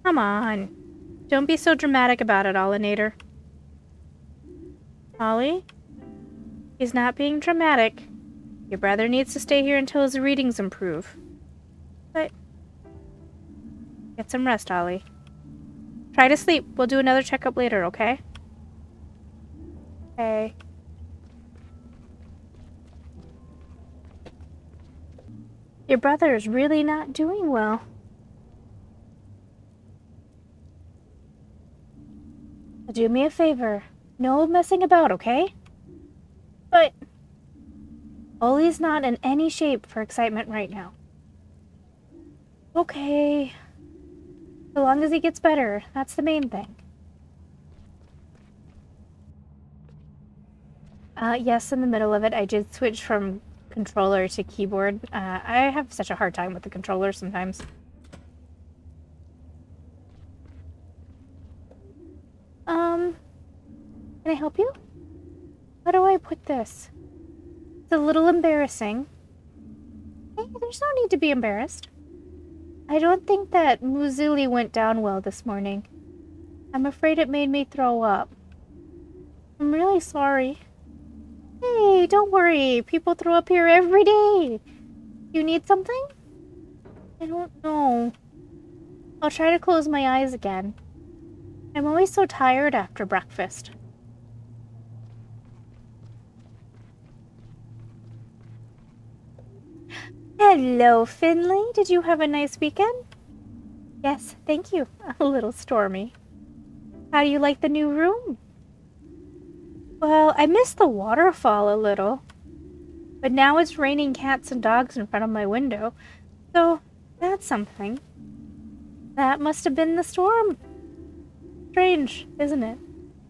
Come on. Don't be so dramatic about it, Ollinator. Ollie? He's not being dramatic. Your brother needs to stay here until his readings improve. But get some rest, Ollie. Try to sleep. We'll do another checkup later, okay? Okay. Your brother is really not doing well. Do me a favor. No messing about, okay? But Ollie's not in any shape for excitement right now. Okay. So long as he gets better, that's the main thing. Yes, in the middle of it, I did switch from controller to keyboard. I have such a hard time with the controller sometimes. Can I help you? How do I put this? It's a little embarrassing. Hey, there's no need to be embarrassed. I don't think that Muzili went down well this morning. I'm afraid it made me throw up. I'm really sorry. Hey, don't worry. People throw up here every day. You need something? I don't know. I'll try to close my eyes again. I'm always so tired after breakfast. Hello, Finley. Did you have a nice weekend? Yes, thank you. A little stormy. How do you like the new room? Well, I missed the waterfall a little. But now it's raining cats and dogs in front of my window. So, that's something. That must have been the storm. Strange, isn't it?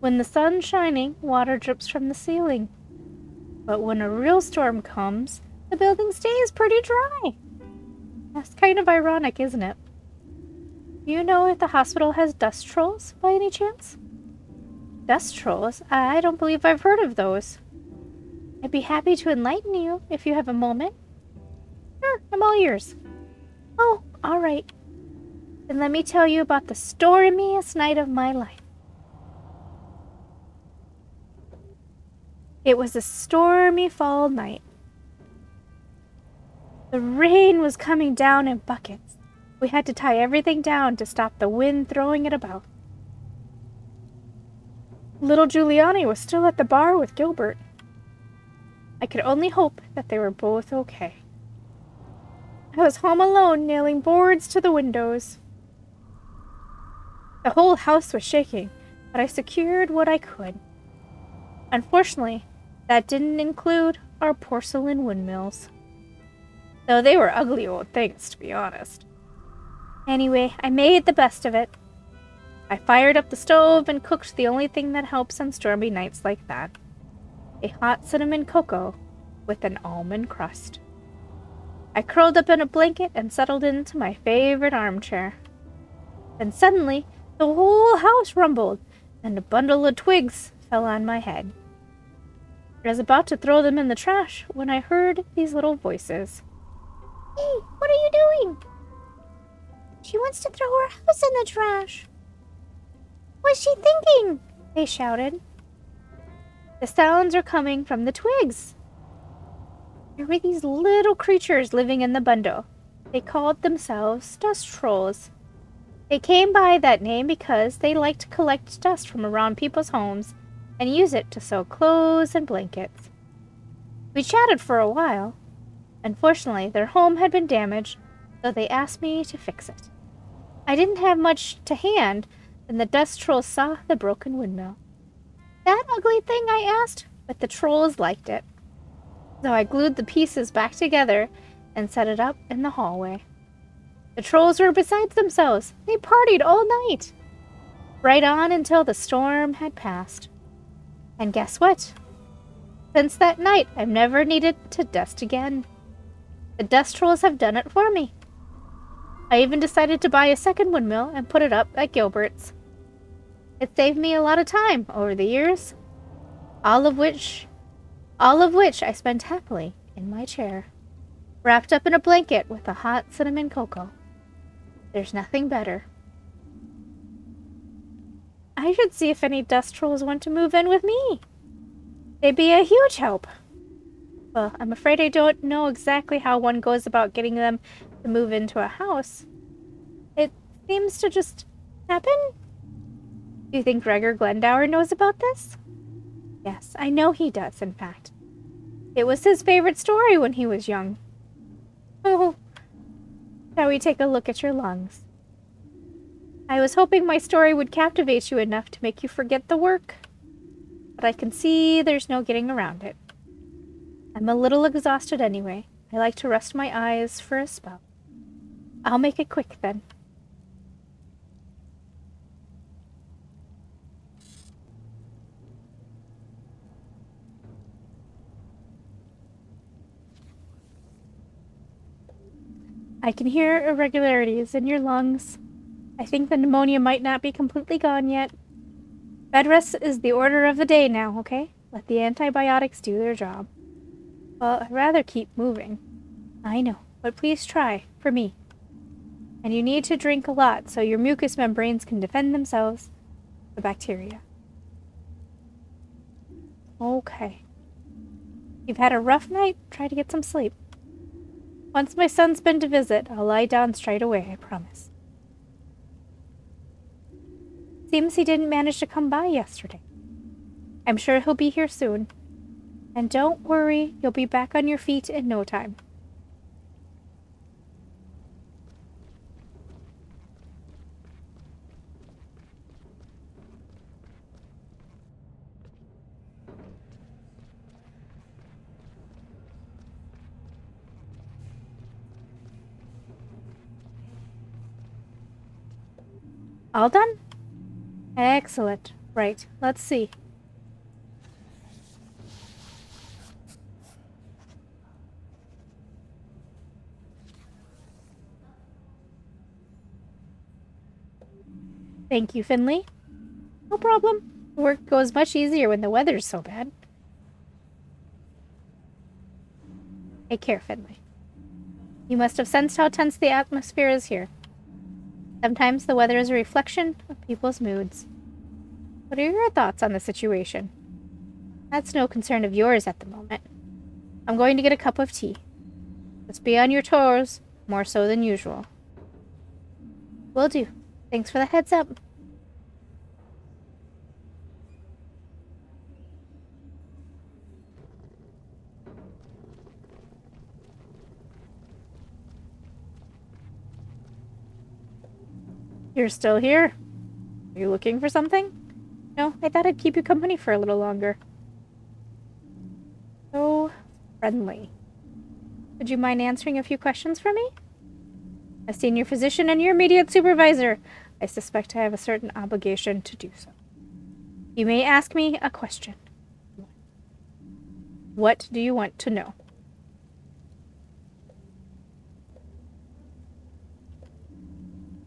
When the sun's shining, water drips from the ceiling. But when a real storm comes, the building stays pretty dry. That's kind of ironic, isn't it? Do you know if the hospital has dust trolls, by any chance? Dust trolls? I don't believe I've heard of those. I'd be happy to enlighten you if you have a moment. Sure, I'm all ears. Oh, all right. Then let me tell you about the stormiest night of my life. It was a stormy fall night. The rain was coming down in buckets. We had to tie everything down to stop the wind throwing it about. Little Giuliani was still at the bar with Gilbert. I could only hope that they were both okay. I was home alone, nailing boards to the windows. The whole house was shaking, but I secured what I could. Unfortunately, that didn't include our porcelain windmills. Though they were ugly old things, to be honest. Anyway, I made the best of it. I fired up the stove and cooked the only thing that helps on stormy nights like that. A hot cinnamon cocoa with an almond crust. I curled up in a blanket and settled into my favorite armchair. Then suddenly, the whole house rumbled, and a bundle of twigs fell on my head. I was about to throw them in the trash when I heard these little voices. Hey, what are you doing? She wants to throw her house in the trash. What's she thinking? They shouted. The sounds are coming from the twigs. There were these little creatures living in the bundle. They called themselves dust trolls. They came by that name because they liked to collect dust from around people's homes and use it to sew clothes and blankets. We chatted for a while. Unfortunately, their home had been damaged, so they asked me to fix it. I didn't have much to hand, and the dust trolls saw the broken windmill. That ugly thing, I asked, but the trolls liked it. So I glued the pieces back together and set it up in the hallway. The trolls were beside themselves. They partied all night. Right on until the storm had passed. And guess what? Since that night, I've never needed to dust again. The dust trolls have done it for me. I even decided to buy a second windmill and put it up at Gilbert's. It saved me a lot of time over the years, all of which I spent happily in my chair, wrapped up in a blanket with a hot cinnamon cocoa. There's nothing better. I should see if any dust trolls want to move in with me. They'd be a huge help. Well, I'm afraid I don't know exactly how one goes about getting them to move into a house. It seems to just happen. Do you think Gregor Glendower knows about this? Yes, I know he does, in fact. It was his favorite story when he was young. Oh, shall we take a look at your lungs? I was hoping my story would captivate you enough to make you forget the work, but I can see there's no getting around it. I'm a little exhausted anyway. I like to rest my eyes for a spell. I'll make it quick then. I can hear irregularities in your lungs. I think the pneumonia might not be completely gone yet. Bed rest is the order of the day now, okay? Let the antibiotics do their job. Well, I'd rather keep moving. I know, but please try, for me. And you need to drink a lot so your mucous membranes can defend themselves the bacteria. Okay. You've had a rough night. Try to get some sleep. Once my son's been to visit, I'll lie down straight away, I promise. Seems he didn't manage to come by yesterday. I'm sure he'll be here soon. And don't worry, you'll be back on your feet in no time. All done? Excellent. Right, let's see. Thank you, Finley. No problem. Work goes much easier when the weather's so bad. Take care, Finley. You must have sensed how tense the atmosphere is here. Sometimes the weather is a reflection of people's moods. What are your thoughts on the situation? That's no concern of yours at the moment. I'm going to get a cup of tea. Just be on your toes, more so than usual. Will do. Thanks for the heads up. You're still here? Are you looking for something? No, I thought I'd keep you company for a little longer. So friendly. Would you mind answering a few questions for me? As senior physician and your immediate supervisor, I suspect I have a certain obligation to do so. You may ask me a question. What do you want to know?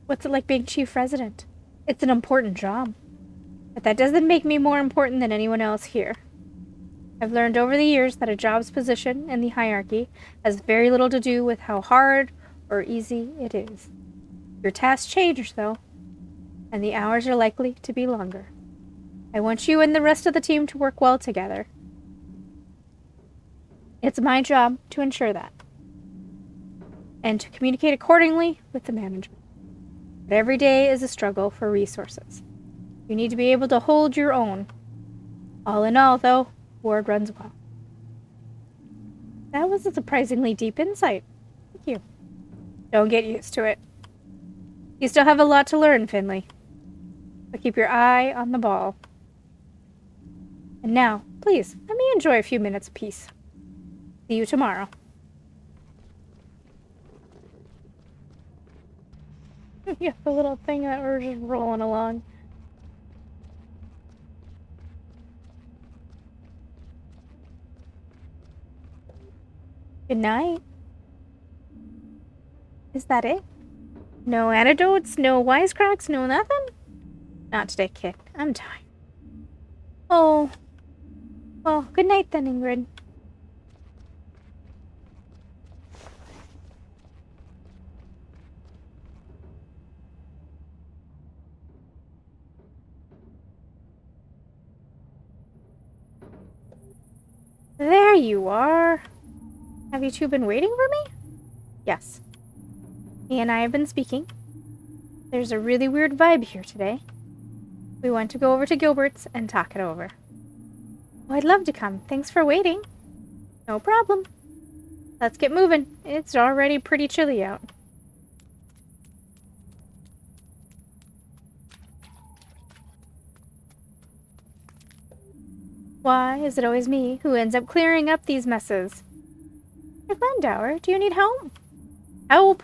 What's it like being chief resident? It's an important job. But that doesn't make me more important than anyone else here. I've learned over the years that a job's position in the hierarchy has very little to do with how hard or easy it is. Your tasks change, though, and the hours are likely to be longer. I want you and the rest of the team to work well together. It's my job to ensure that, and to communicate accordingly with the management. But every day is a struggle for resources. You need to be able to hold your own. All in all, though, Ward runs well. That was a surprisingly deep insight. Thank you. Don't get used to it. You still have a lot to learn, Finley. But keep your eye on the ball. And now, please, let me enjoy a few minutes of peace. See you tomorrow. Yeah, the little thing that we're just rolling along. Good night. Is that it? No anecdotes, no wisecracks, no nothing? Not today, kid. I'm tired. Oh. Well, good night then, Ingrid. There you are. Have you two been waiting for me? Yes. He and I have been speaking. There's a really weird vibe here today. We want to go over to Gilbert's and talk it over. Oh, I'd love to come. Thanks for waiting. No problem. Let's get moving. It's already pretty chilly out. Why is it always me who ends up clearing up these messes? Mr. Glendower, do you need help? Help?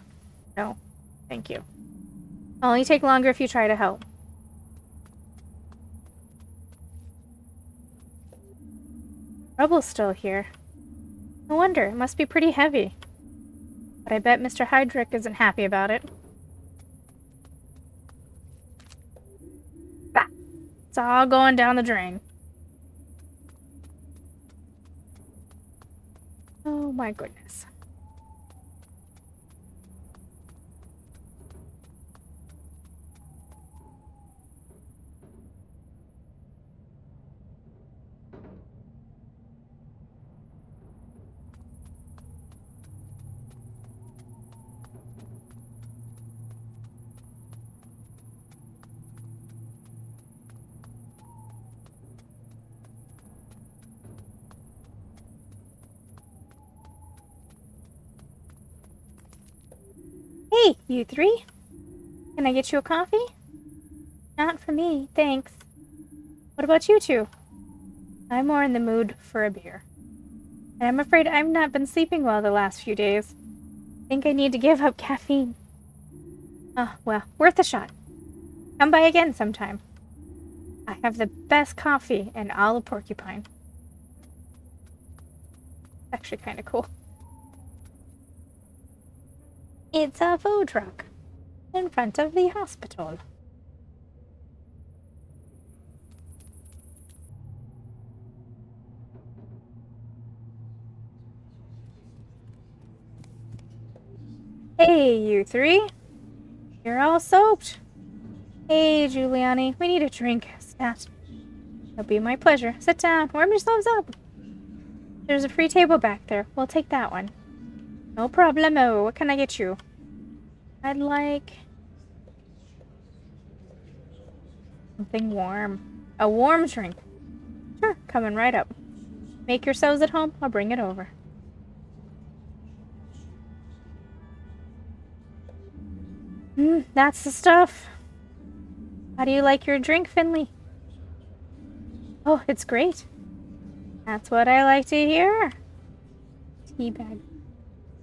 No, thank you. I'll only take longer if you try to help. Rubble's still here. No wonder, it must be pretty heavy. But I bet Mr. Hydrick isn't happy about it. Bah! It's all going down the drain. Oh my goodness. Hey, you three. Can I get you a coffee? Not for me, thanks. What about you two? I'm more in the mood for a beer. And I'm afraid I've not been sleeping well the last few days. I think I need to give up caffeine. Oh, well, worth a shot. Come by again sometime. I have the best coffee in all of Porcupine. It's actually kind of cool. It's a food truck in front of the hospital. Hey, you three. You're all soaked. Hey, Giuliani, we need a drink. Stat. It'll be my pleasure. Sit down. Warm yourselves up. There's a free table back there. We'll take that one. No problemo. What can I get you? I'd like something warm. A warm drink. Sure, coming right up. Make yourselves at home. I'll bring it over. That's the stuff. How do you like your drink, Finley? Oh, it's great. That's what I like to hear. Teabag.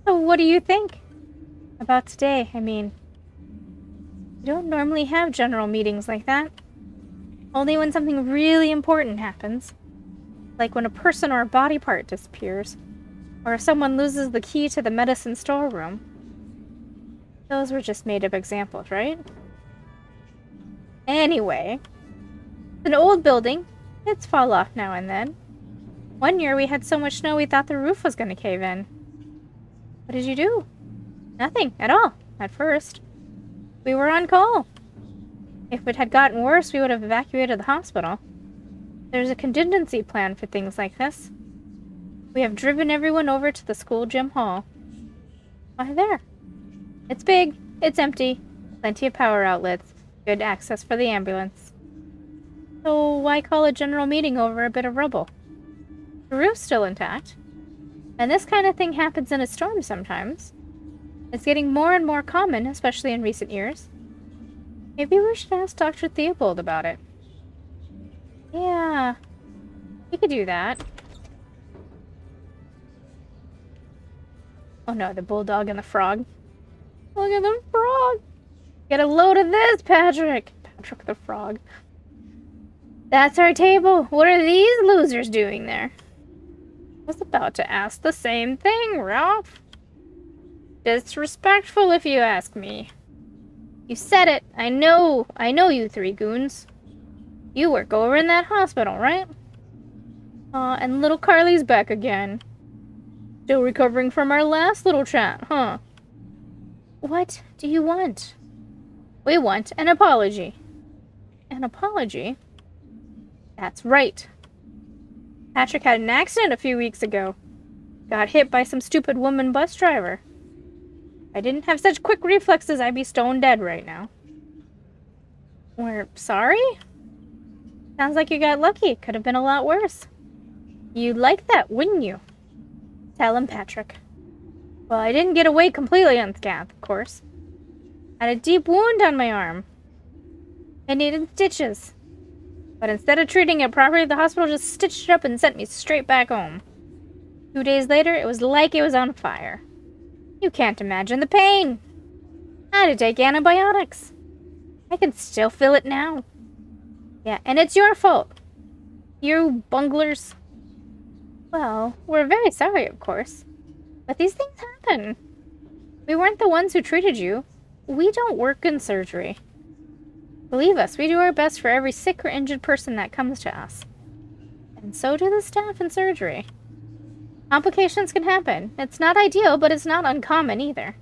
So what do you think about today? I mean, we don't normally have general meetings like that. Only when something really important happens. Like when a person or a body part disappears. Or if someone loses the key to the medicine storeroom. Those were just made-up examples, right? Anyway, it's an old building. It's fall off now and then. One year we had so much snow we thought the roof was going to cave in. What did you do? Nothing at all, at first. We were on call. If it had gotten worse, we would have evacuated the hospital. There's a contingency plan for things like this. We have driven everyone over to the school gym hall. Why there? It's big, it's empty, plenty of power outlets, good access for the ambulance. So why call a general meeting over a bit of rubble? The roof's still intact. And this kind of thing happens in a storm sometimes. It's getting more and more common, especially in recent years. Maybe we should ask Dr. Theobald about it. Yeah, we could do that. Oh no, the bulldog and the frog. Look at the frog! Get a load of this, Patrick! Patrick the frog. That's our table. What are these losers doing there? I was about to ask the same thing, Ralph. Disrespectful, if you ask me. You said it. I know you three goons. You work over in that hospital, right? And little Carly's back again. Still recovering from our last little chat, huh? What do you want? We want an apology. An apology? That's right. Patrick had an accident a few weeks ago. Got hit by some stupid woman bus driver. If I didn't have such quick reflexes, I'd be stone dead right now. We're sorry? Sounds like you got lucky. Could have been a lot worse. You'd like that, wouldn't you? Tell him, Patrick. Well, I didn't get away completely unscathed, of course. I had a deep wound on my arm. I needed stitches. But instead of treating it properly, the hospital just stitched it up and sent me straight back home. 2 days later, it was like it was on fire. You can't imagine the pain. I had to take antibiotics. I can still feel it now. Yeah, and it's your fault. You bunglers. Well, we're very sorry, of course. But these things happen. We weren't the ones who treated you. We don't work in surgery. Believe us, we do our best for every sick or injured person that comes to us. And so do the staff in surgery. Complications can happen. It's not ideal, but it's not uncommon either.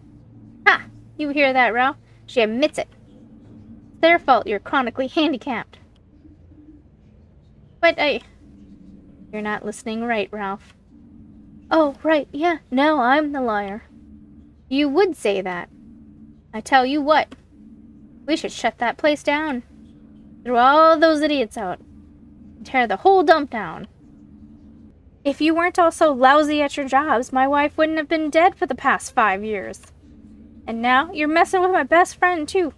Ha! You hear that, Ralph? She admits it. It's their fault you're chronically handicapped. But you're not listening right, Ralph. Oh, right, yeah. No, I'm the liar. You would say that. I tell you what. We should shut that place down. Throw all those idiots out. And tear the whole dump down. If you weren't all so lousy at your jobs, my wife wouldn't have been dead for the past 5 years. And now you're messing with my best friend, too.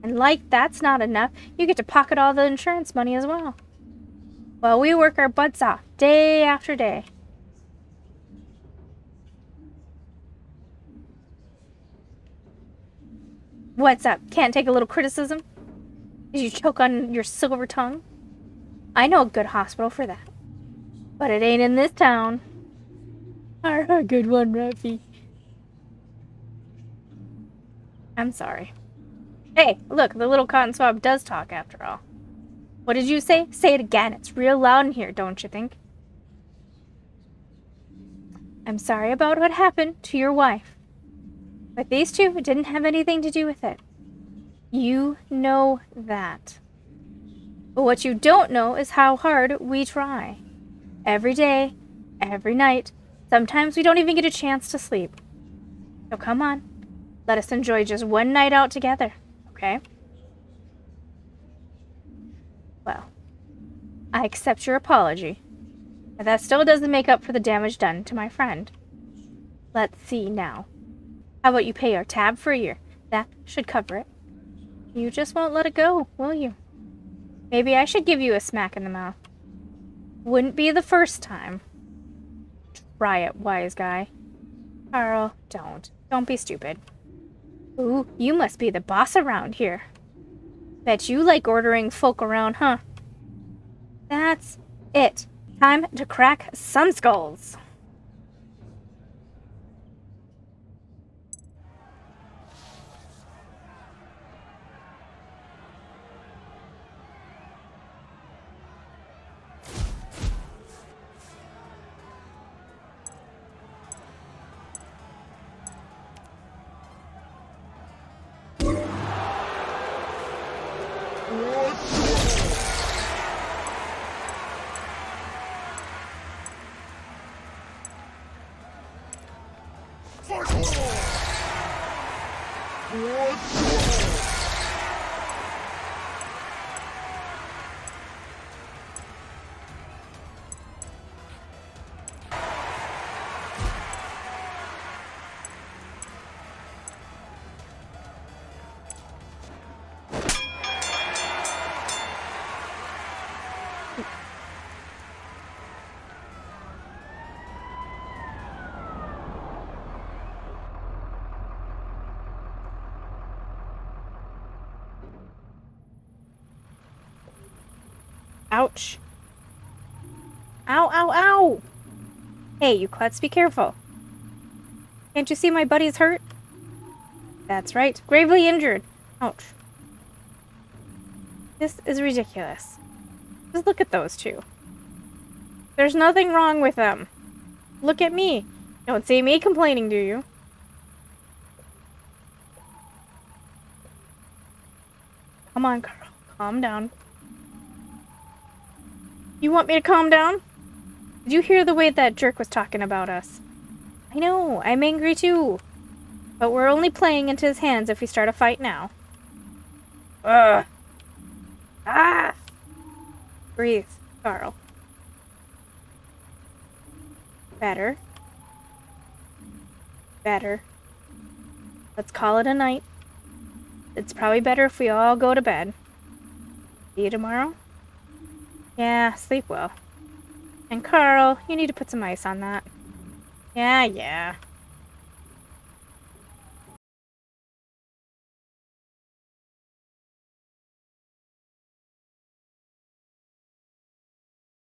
And like that's not enough, you get to pocket all the insurance money as well. Well, we work our butts off, day after day. What's up? Can't take a little criticism? Did you choke on your silver tongue? I know a good hospital for that. But it ain't in this town. A good one, Ruffy. I'm sorry. Hey, look, the little cotton swab does talk after all. What did you say? Say it again. It's real loud in here, don't you think? I'm sorry about what happened to your wife. But these two didn't have anything to do with it. You know that. But what you don't know is how hard we try. Every day, every night. Sometimes we don't even get a chance to sleep. So come on. Let us enjoy just one night out together, okay? Well, I accept your apology. But that still doesn't make up for the damage done to my friend. Let's see now. How about you pay our tab for a year? That should cover it. You just won't let it go, will you? Maybe I should give you a smack in the mouth. Wouldn't be the first time. Try it, wise guy. Carl, don't. Don't be stupid. Ooh, you must be the boss around here. Bet you like ordering folk around, huh? That's it. Time to crack some skulls. Ouch. Ow, ow, ow! Hey, you klutz, be careful. Can't you see my buddy's hurt? That's right, gravely injured. Ouch. This is ridiculous. Just look at those two. There's nothing wrong with them. Look at me. Don't see me complaining, do you? Come on, Carl. Calm down. You want me to calm down? Did you hear the way that jerk was talking about us? I know, I'm angry too. But we're only playing into his hands if we start a fight now. Ugh. Ah! Breathe, Carl. Better. Better. Let's call it a night. It's probably better if we all go to bed. See you tomorrow? Yeah, sleep well. And Carl, you need to put some ice on that. Yeah.